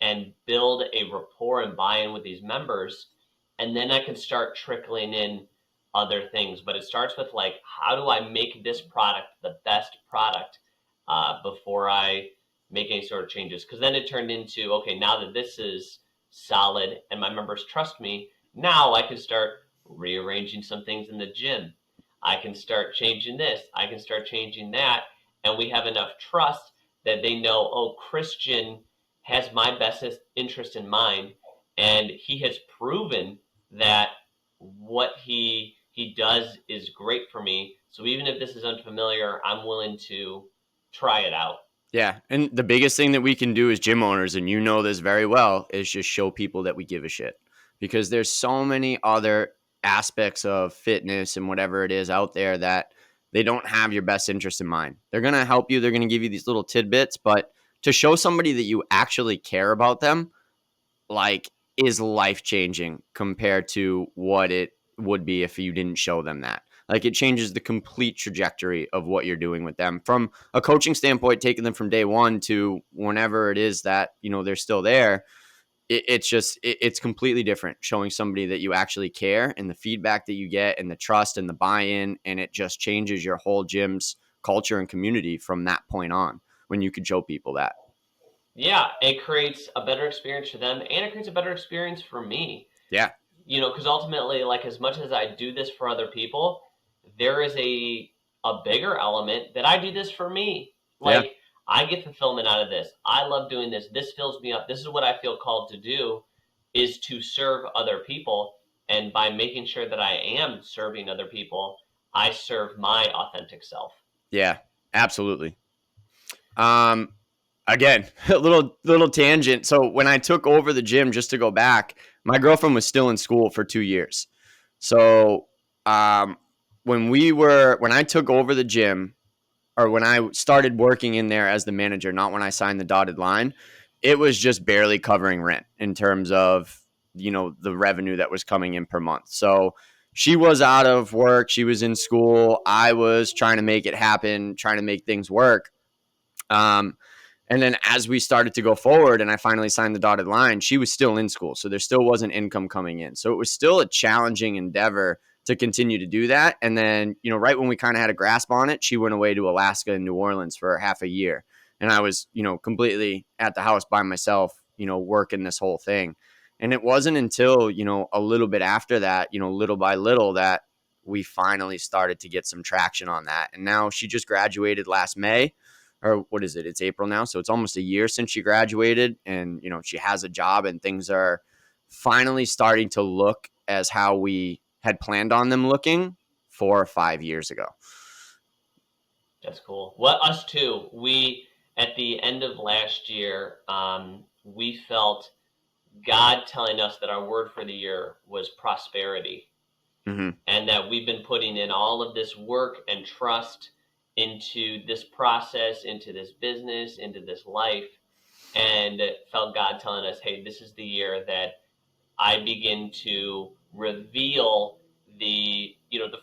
And build a rapport and buy-in with these members, and then I can start trickling in other things. But it starts with like, how do I make this product the best product before I make any sort of changes? Because then it turned into, okay, now that this is solid and my members trust me, now I can start rearranging some things in the gym. I can start changing this. I can start changing that. And we have enough trust that they know, oh, Christian has my best interest in mind, and he has proven that what he does is great for me. So even if this is unfamiliar, I'm willing to try it out. Yeah. And the biggest thing that we can do as gym owners, and you know this very well, is just show people that we give a shit, because there's so many other aspects of fitness and whatever it is out there that they don't have your best interest in mind. They're going to help you. They're going to give you these little tidbits, but to show somebody that you actually care about them, like, is life changing compared to what it would be if you didn't show them that. Like, it changes the complete trajectory of what you're doing with them from a coaching standpoint, taking them from day one to whenever it is that, they're still there. It's completely different showing somebody that you actually care, and the feedback that you get and the trust and the buy-in, and it just changes your whole gym's culture and community from that point on when you could show people that. Yeah, it creates a better experience for them, and it creates a better experience for me. Yeah. Because ultimately, like, as much as I do this for other people, there is a bigger element that I do this for me. Yeah. Like, I get fulfillment out of this. I love doing this. This fills me up. This is what I feel called to do, is to serve other people. And by making sure that I am serving other people, I serve my authentic self. Yeah, absolutely. Again, a little tangent. So when I took over the gym, just to go back, my girlfriend was still in school for 2 years. So when I took over the gym, or when I started working in there as the manager, not when I signed the dotted line, it was just barely covering rent in terms of, the revenue that was coming in per month. So she was out of work. She was in school. I was trying to make it happen, trying to make things work. And then as we started to go forward and I finally signed the dotted line, she was still in school. So there still wasn't income coming in. So it was still a challenging endeavor to continue to do that. And then, right when we kind of had a grasp on it, she went away to Alaska and New Orleans for half a year. And I was, completely at the house by myself, working this whole thing. And it wasn't until, a little bit after that, little by little, that we finally started to get some traction on that. And now she just graduated last May. Or what is it? It's April now. So it's almost a year since she graduated, and, she has a job, and things are finally starting to look as how we had planned on them looking 4 or 5 years ago. That's cool. Well, us too. We, at the end of last year, we felt God telling us that our word for the year was prosperity. Mm-hmm. And that we've been putting in all of this work and trust into this process, into this business, into this life, and felt God telling us, hey, this is the year that I begin to reveal the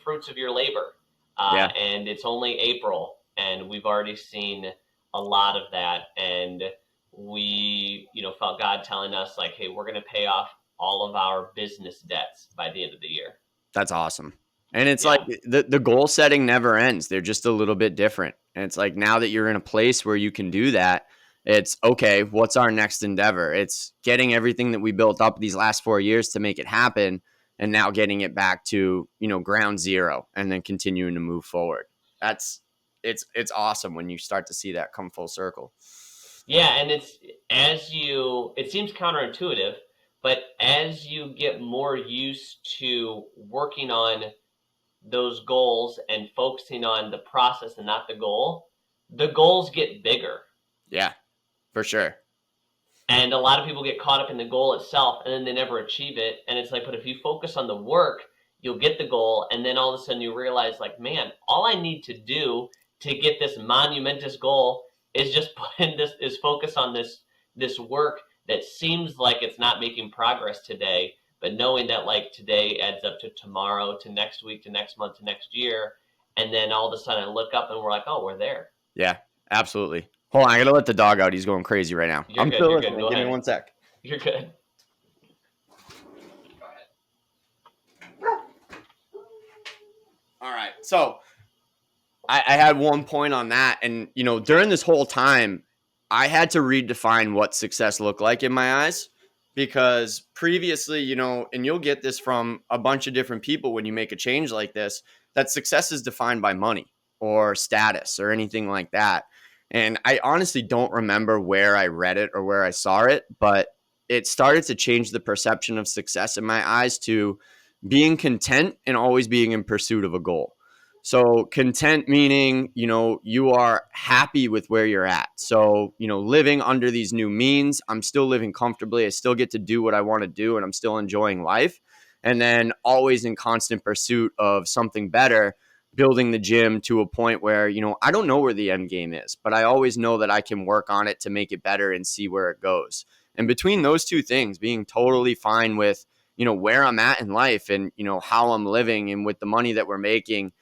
fruits of your labor. And it's only April, and we've already seen a lot of that. And we, felt God telling us, like, hey, we're going to pay off all of our business debts by the end of the year. That's awesome. And it's like the goal setting never ends. They're just a little bit different. And it's like, now that you're in a place where you can do that, it's okay, what's our next endeavor? It's getting everything that we built up these last 4 years to make it happen, and now getting it back to, ground zero, and then continuing to move forward. It's awesome when you start to see that come full circle. Yeah, and it seems counterintuitive, but as you get more used to working on those goals and focusing on the process and not the goal, the goals get bigger. Yeah, for sure. And a lot of people get caught up in the goal itself and then they never achieve it. And it's like, but if you focus on the work, you'll get the goal. And then all of a sudden you realize, like, man, all I need to do to get this monumentous goal is just put in this, is focus on this work that seems like it's not making progress today, but knowing that like today adds up to tomorrow, to next week, to next month, to next year. And then all of a sudden I look up and we're like, oh, we're there. Yeah, absolutely. Hold on, I gotta let the dog out. He's going crazy right now. You're I'm good. still You're good. listening. Go Give me ahead. 1 sec. You're good. All right. So I had one point on that. And, during this whole time, I had to redefine what success looked like in my eyes. Because previously, and you'll get this from a bunch of different people when you make a change like this, that success is defined by money or status or anything like that. And I honestly don't remember where I read it or where I saw it, but it started to change the perception of success in my eyes to being content and always being in pursuit of a goal. So content meaning, you are happy with where you're at. So, living under these new means, I'm still living comfortably. I still get to do what I want to do and I'm still enjoying life. And then always in constant pursuit of something better, building the gym to a point where, I don't know where the end game is, but I always know that I can work on it to make it better and see where it goes. And between those two things, being totally fine with, where I'm at in life and, how I'm living and with the money that we're making,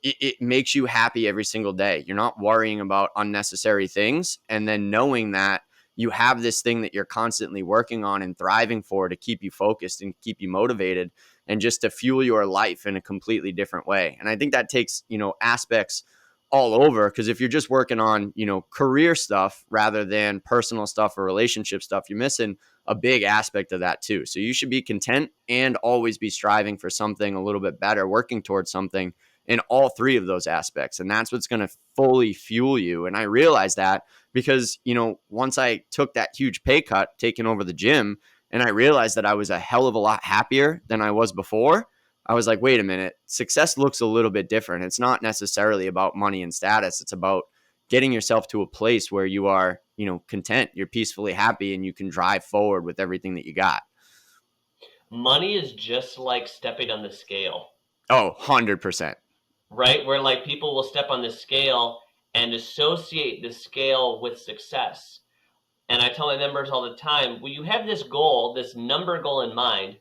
it makes you happy every single day. You're not worrying about unnecessary things. And then knowing that you have this thing that you're constantly working on and thriving for to keep you focused and keep you motivated and just to fuel your life in a completely different way. And I think that takes, aspects all over, because if you're just working on, career stuff rather than personal stuff or relationship stuff, you're missing a big aspect of that too. So you should be content and always be striving for something a little bit better, working towards something in all three of those aspects. And that's what's going to fully fuel you. And I realized that because, once I took that huge pay cut, taking over the gym, and I realized that I was a hell of a lot happier than I was before, I was like, wait a minute, success looks a little bit different. It's not necessarily about money and status. It's about getting yourself to a place where you are, content, you're peacefully happy, and you can drive forward with everything that you got. Money is just like stepping on the scale. Oh, 100%. Right? Where like people will step on the scale and associate the scale with success. And I tell my members all the time, well, you have this goal, this number goal in mind,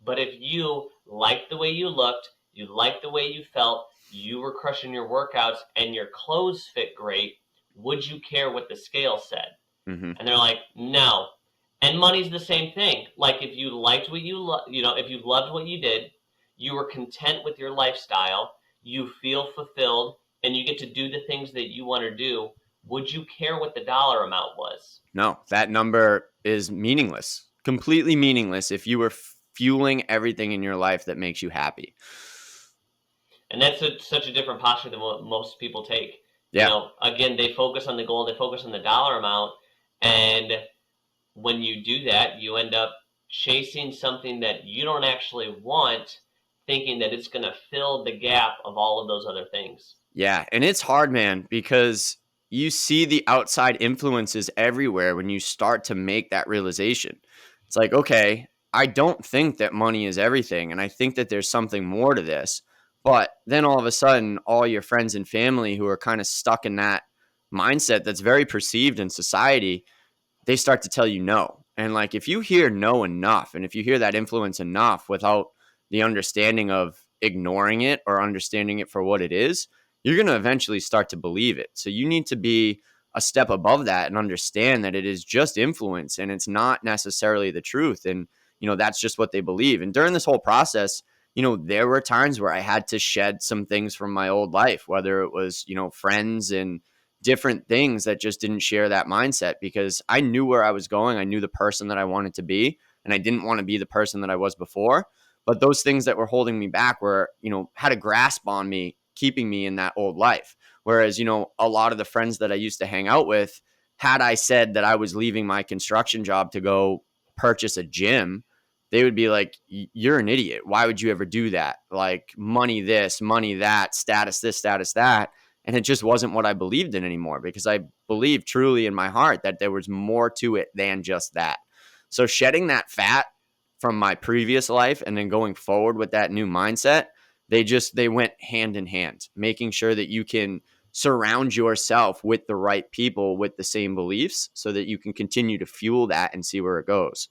but if you liked the way you looked, you liked the way you felt, you were crushing your workouts and your clothes fit great, would you care what the scale said? Mm-hmm. And they're like, no. And money's the same thing. Like if you liked what if you loved what you did, you were content with your lifestyle, you feel fulfilled, and you get to do the things that you want to do, would you care what the dollar amount was? No, that number is meaningless, completely meaningless if you were fueling everything in your life that makes you happy. And that's such a different posture than what most people take. Yeah. Again, they focus on the goal, they focus on the dollar amount, and when you do that, you end up chasing something that you don't actually want, thinking that it's going to fill the gap of all of those other things. Yeah, and it's hard, man, because you see the outside influences everywhere when you start to make that realization. It's like, okay, I don't think that money is everything, and I think that there's something more to this. But then all of a sudden, all your friends and family who are kind of stuck in that mindset that's very perceived in society, they start to tell you no. And like, if you hear no enough, and if you hear that influence enough without the understanding of ignoring it or understanding it for what it is, you're going to eventually start to believe it. So you need to be a step above that and understand that it is just influence and it's not necessarily the truth. And, that's just what they believe. And during this whole process, there were times where I had to shed some things from my old life, whether it was, friends and different things that just didn't share that mindset, because I knew where I was going. I knew the person that I wanted to be, and I didn't want to be the person that I was before. But those things that were holding me back were, had a grasp on me, keeping me in that old life. Whereas, a lot of the friends that I used to hang out with, had I said that I was leaving my construction job to go purchase a gym, they would be like, you're an idiot. Why would you ever do that? Like, money this, money that, status this, status that. And it just wasn't what I believed in anymore, because I believed truly in my heart that there was more to it than just that. So shedding that fat from my previous life and then going forward with that new mindset, they went hand in hand, making sure that you can surround yourself with the right people with the same beliefs so that you can continue to fuel that and see where it goes.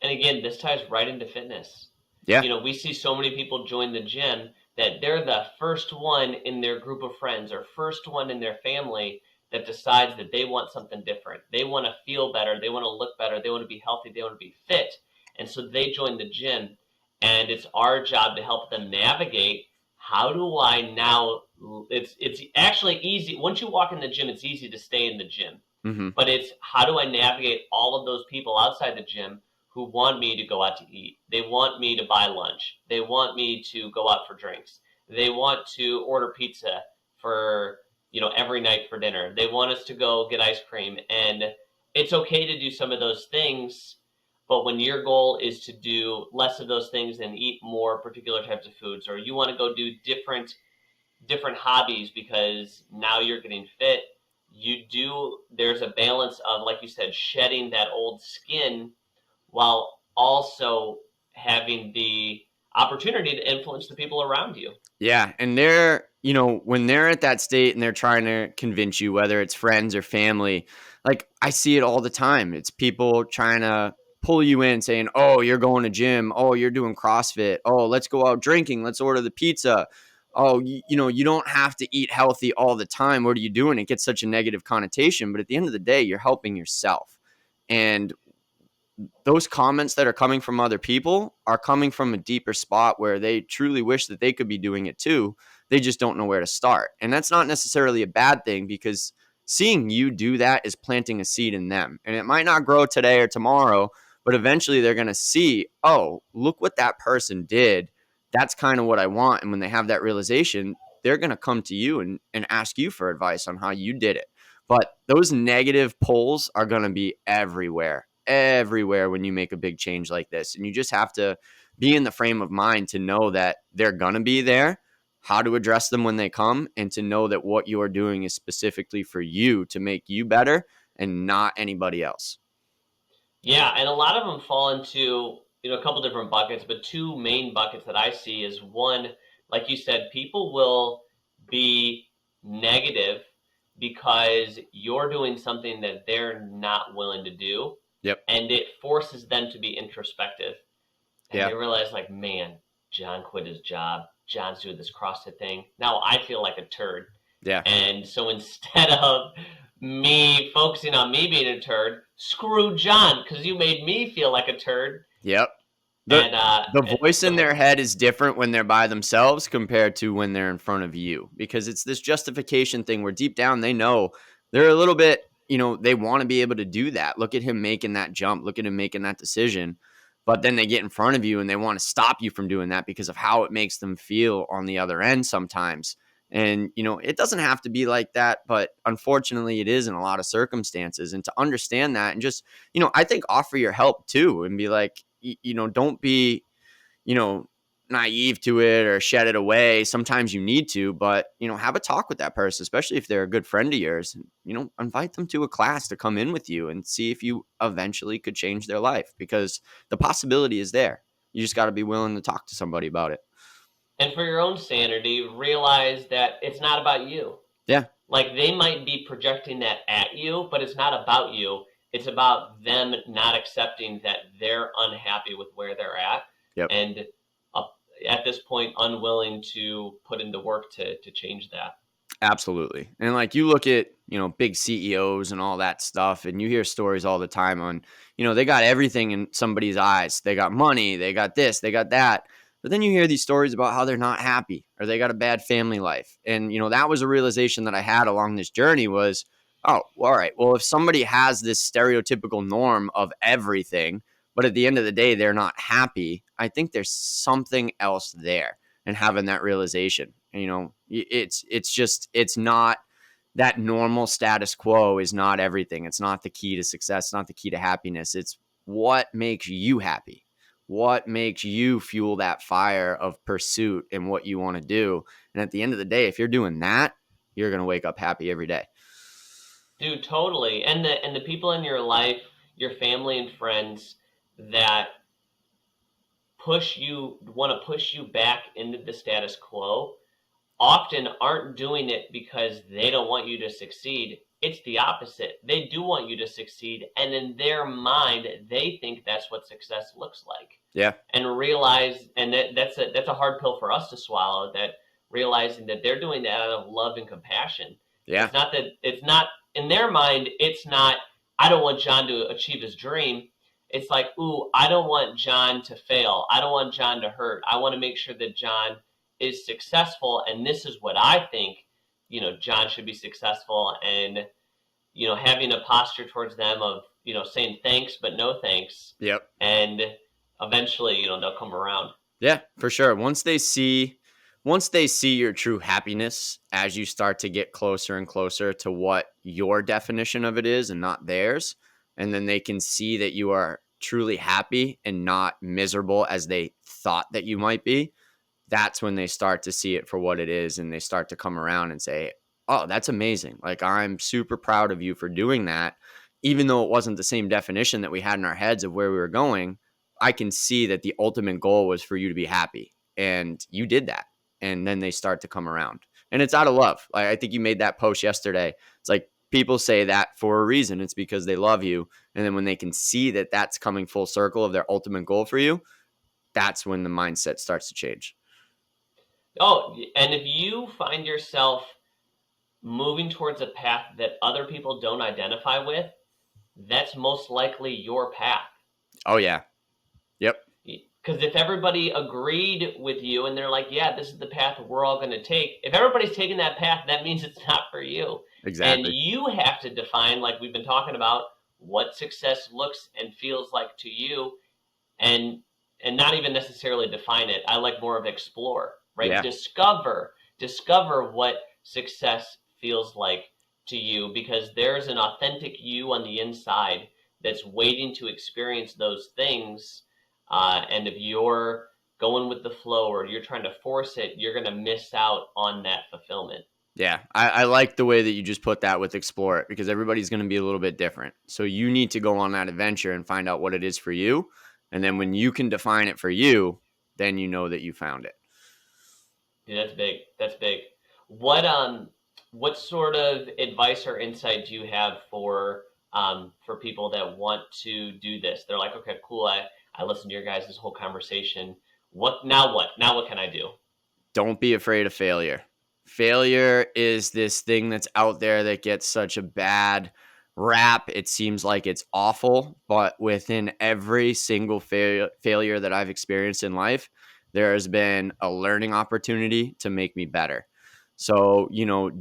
And again, this ties right into fitness. Yeah. You know, we see so many people join the gym that they're the first one in their group of friends or first one in their family that decides that they want something different. They want to feel better. They want to look better. They want to be healthy. They want to be fit. And so they join the gym. And it's our job to help them navigate, how do I now, it's actually easy. Once you walk in the gym, it's easy to stay in the gym. Mm-hmm. But it's how do I navigate all of those people outside the gym who want me to go out to eat. They want me to buy lunch. They want me to go out for drinks. They want to order pizza for, every night for dinner. They want us to go get ice cream. And it's okay to do some of those things, but when your goal is to do less of those things and eat more particular types of foods, or you want to go do different hobbies because now you're getting fit, there's a balance of, like you said, shedding that old skin while also having the opportunity to influence the people around you. Yeah. And when they're at that state and they're trying to convince you, whether it's friends or family, like I see it all the time. It's people trying to pull you in saying, oh, you're going to gym. Oh, you're doing CrossFit. Oh, let's go out drinking. Let's order the pizza. Oh, you don't have to eat healthy all the time. What are you doing? It gets such a negative connotation. But at the end of the day, you're helping yourself. And those comments that are coming from other people are coming from a deeper spot where they truly wish that they could be doing it too. They just don't know where to start. And that's not necessarily a bad thing, because seeing you do that is planting a seed in them. And it might not grow today or tomorrow, but eventually they're going to see, oh, look what that person did. That's kind of what I want. And when they have that realization, they're going to come to you and ask you for advice on how you did it. But those negative pulls are going to be everywhere when you make a big change like this. And you just have to be in the frame of mind to know that they're going to be there, how to address them when they come, and to know that what you are doing is specifically for you to make you better and not anybody else. Yeah, and a lot of them fall into, a couple different buckets, but two main buckets that I see is one, like you said, people will be negative because you're doing something that they're not willing to do. Yep. And it forces them to be introspective. And Yeah. they realize, like, man, John quit his job. John's doing this CrossFit thing. Now I feel like a turd. Yeah. And so instead of me focusing on me being a turd, screw John, because you made me feel like a turd. Yep. The voice in their head is different when they're by themselves compared to when they're in front of you, because it's this justification thing where deep down they know they're a little bit, they want to be able to do that. Look at him making that jump. Look at him making that decision. But then they get in front of you and they want to stop you from doing that because of how it makes them feel on the other end sometimes. And, it doesn't have to be like that, but unfortunately it is in a lot of circumstances. And to understand that and just, I think offer your help too and be like, don't be, naive to it or shed it away. Sometimes you need to, but, have a talk with that person, especially if they're a good friend of yours. Invite them to a class to come in with you and see if you eventually could change their life, because the possibility is there. You just got to be willing to talk to somebody about it. And for your own sanity, realize that it's not about you. Yeah. Like, they might be projecting that at you, but it's not about you. It's about them not accepting that they're unhappy with where they're at. Yep. And at this point, unwilling to put in the work to change that. Absolutely. And like you look at, big CEOs and all that stuff, and you hear stories all the time on, they got everything in somebody's eyes. They got money, they got this, they got that. But then you hear these stories about how they're not happy or they got a bad family life. And, that was a realization that I had along this journey was, oh, well, all right, well, if somebody has this stereotypical norm of everything, but at the end of the day, they're not happy, I think there's something else there. And having that realization, it's not that normal status quo is not everything. It's not the key to success. It's not the key to happiness. It's what makes you happy. What makes you fuel that fire of pursuit and what you want to do. And at the end of the day, if you're doing that, you're going to wake up happy every day. Dude, totally. And the people in your life, your family and friends that want to push you back into the status quo often aren't doing it because they don't want you to succeed. It's the opposite. They do want you to succeed, and in their mind, they think that's what success looks like. Yeah. And realize, and that's a hard pill for us to swallow. That realizing that they're doing that out of love and compassion. Yeah. It's not in their mind. It's not. I don't want John to achieve his dream. It's like, ooh, I don't want John to fail. I don't want John to hurt. I want to make sure that John is successful, and this is what I think, John should be successful, and, having a posture towards them of, saying thanks, but no thanks. Yep. And eventually, they'll come around. Yeah, for sure. Once they see your true happiness as you start to get closer and closer to what your definition of it is and not theirs, and then they can see that you are truly happy and not miserable as they thought that you might be, that's when they start to see it for what it is, and they start to come around and say, oh, that's amazing. Like, I'm super proud of you for doing that. Even though it wasn't the same definition that we had in our heads of where we were going, I can see that the ultimate goal was for you to be happy, and you did that. And then they start to come around, and it's out of love. Like, I think you made that post yesterday. It's like, people say that for a reason. It's because they love you. And then when they can see that that's coming full circle of their ultimate goal for you, that's when the mindset starts to change. Oh, and if you find yourself moving towards a path that other people don't identify with, that's most likely your path. Oh, yeah. Yep. Because if everybody agreed with you and they're like, yeah, this is the path we're all going to take, if everybody's taking that path, that means it's not for you. Exactly. And you have to define, like we've been talking about, what success looks and feels like to you, and not even necessarily define it. I like more of explore, right? Yeah. Discover what success feels like to you, because there's an authentic you on the inside that's waiting to experience those things. And if you're going with the flow or you're trying to force it, you're going to miss out on that fulfillment. Yeah, I like the way that you just put that with explore it, because everybody's going to be a little bit different. So you need to go on that adventure and find out what it is for you. And then when you can define it for you, then you know that you found it. Yeah, that's big. That's big. What sort of advice or insight do you have for people that want to do this? They're like, okay, cool. I listened to your guys' whole conversation. What now? What can I do? Don't be afraid of failure. Failure is this thing that's out there that gets such a bad rap. It seems like it's awful, but within every single failure that I've experienced in life, there has been a learning opportunity to make me better. So,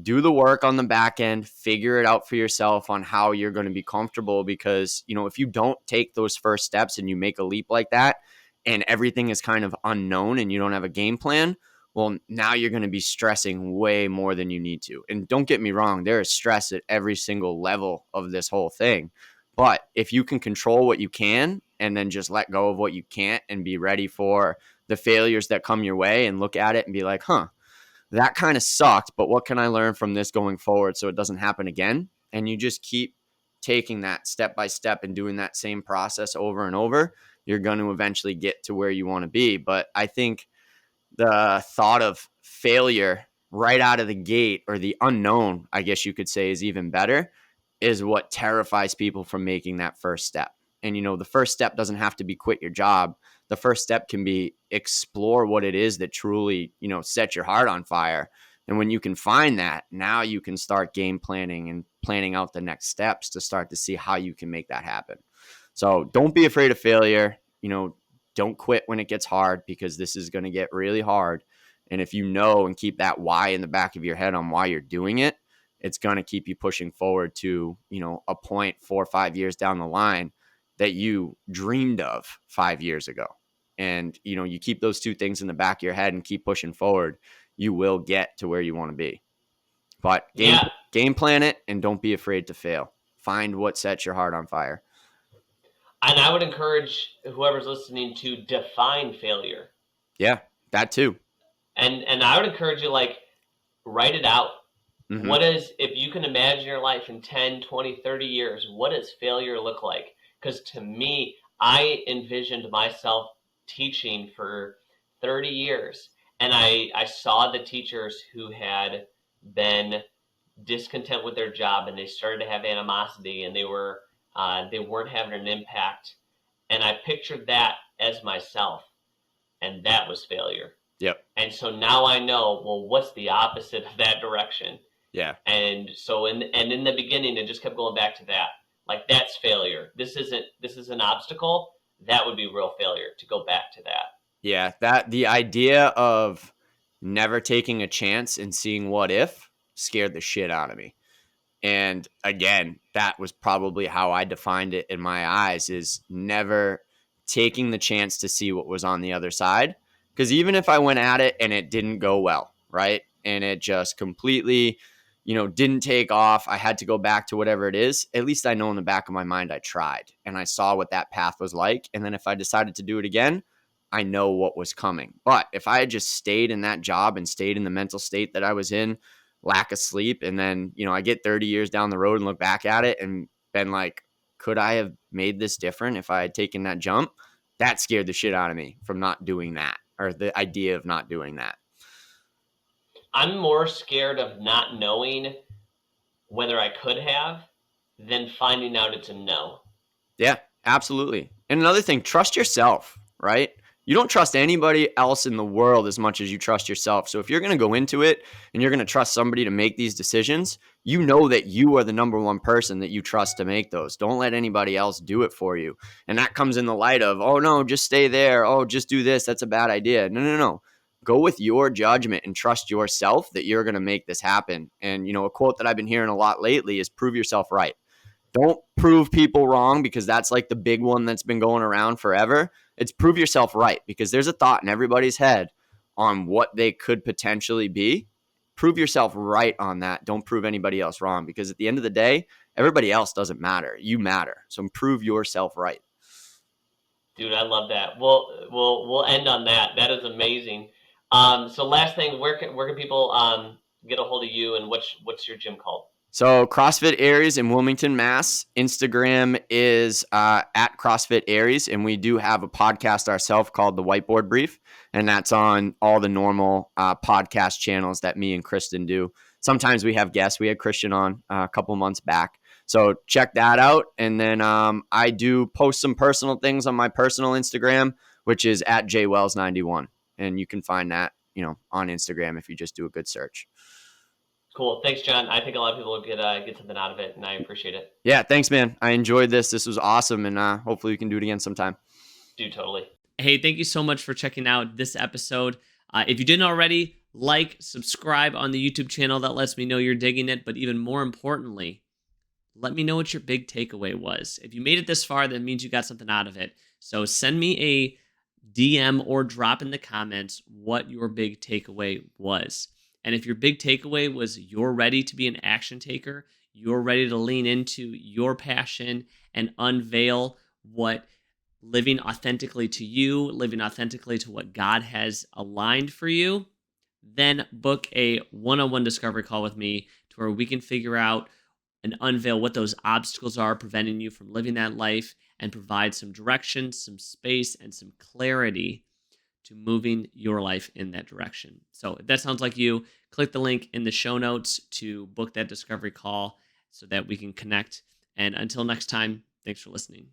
do the work on the back end, figure it out for yourself on how you're going to be comfortable, because, if you don't take those first steps and you make a leap like that and everything is kind of unknown and you don't have a game plan, well, now you're going to be stressing way more than you need to. And don't get me wrong, there is stress at every single level of this whole thing. But if you can control what you can and then just let go of what you can't and be ready for the failures that come your way and look at it and be like, that kind of sucked, but what can I learn from this going forward so it doesn't happen again? And you just keep taking that step by step and doing that same process over and over, you're going to eventually get to where you want to be. But I think the thought of failure right out of the gate, or the unknown, I guess you could say, is even better, is what terrifies people from making that first step. And, the first step doesn't have to be quit your job. The first step can be explore what it is that truly, set your heart on fire. And when you can find that, now you can start game planning and planning out the next steps to start to see how you can make that happen. So don't be afraid of failure. Don't quit when it gets hard, because this is going to get really hard. And if you know and keep that why in the back of your head on why you're doing it, it's going to keep you pushing forward to, a point 4 or 5 years down the line that you dreamed of 5 years ago. And, you keep those two things in the back of your head and keep pushing forward, you will get to where you want to be. But game plan it, and don't be afraid to fail. Find what sets your heart on fire. And I would encourage whoever's listening to define failure. Yeah, that too. And I would encourage you, write it out. Mm-hmm. What is, if you can imagine your life in 10, 20, 30 years, what does failure look like? Because to me, I envisioned myself teaching for 30 years, and I saw the teachers who had been discontent with their job, and they started to have animosity, and they weren't having an impact, and I pictured that as myself, and that was failure. Yep. And so now I know, well, what's the opposite of that direction? Yeah. And so in the beginning, it just kept going back to that. Like, that's failure. This is an obstacle. That would be real failure, to go back to that. Yeah. That the idea of never taking a chance and seeing what if scared the shit out of me. And again, that was probably how I defined it in my eyes, is never taking the chance to see what was on the other side. Because even if I went at it and it didn't go well, right? And it just completely, didn't take off, I had to go back to whatever it is. At least I know in the back of my mind I tried and I saw what that path was like. And then if I decided to do it again, I know what was coming. But if I had just stayed in that job and stayed in the mental state that I was in, lack of sleep, and then I get 30 years down the road and look back at it and been like, could I have made this different if I had taken that jump? That scared the shit out of me from not doing that, or the idea of not doing that. I'm more scared of not knowing whether I could have than finding out it's a no. Yeah, absolutely. And another thing, trust yourself, right? You don't trust anybody else in the world as much as you trust yourself. So if you're going to go into it and you're going to trust somebody to make these decisions, you know that you are the number one person that you trust to make those. Don't let anybody else do it for you. And that comes in the light of, oh no, just stay there. Oh, just do this. That's a bad idea. No. Go with your judgment and trust yourself that you're going to make this happen. And, a quote that I've been hearing a lot lately is prove yourself right. Don't prove people wrong, because that's like the big one that's been going around forever. It's prove yourself right, because there's a thought in everybody's head on what they could potentially be. Prove yourself right on that. Don't prove anybody else wrong, because at the end of the day, everybody else doesn't matter. You matter. So prove yourself right. Dude, I love that. We'll end on that. That is amazing. So last thing, where can people get a hold of you, and what's your gym called? So CrossFit Ares in Wilmington, Mass. Instagram is at CrossFit Ares, and we do have a podcast ourselves called The Whiteboard Brief, and that's on all the normal podcast channels that me and Kristen do. Sometimes we have guests. We had Christian on a couple months back. So check that out. And then I do post some personal things on my personal Instagram, which is at jwells91. And you can find that, on Instagram if you just do a good search. Cool. Thanks, John. I think a lot of people will get something out of it, and I appreciate it. Yeah, thanks, man. I enjoyed this. This was awesome, and hopefully we can do it again sometime. Dude, totally. Hey, thank you so much for checking out this episode. If you didn't already, subscribe on the YouTube channel. That lets me know you're digging it. But even more importantly, let me know what your big takeaway was. If you made it this far, that means you got something out of it. So send me a DM or drop in the comments what your big takeaway was. And if your big takeaway was you're ready to be an action taker, you're ready to lean into your passion and unveil what living authentically to you, living authentically to what God has aligned for you, then book a one-on-one discovery call with me to where we can figure out and unveil what those obstacles are preventing you from living that life, and provide some direction, some space, and some clarity to moving your life in that direction. So if that sounds like you, click the link in the show notes to book that discovery call so that we can connect. And until next time, thanks for listening.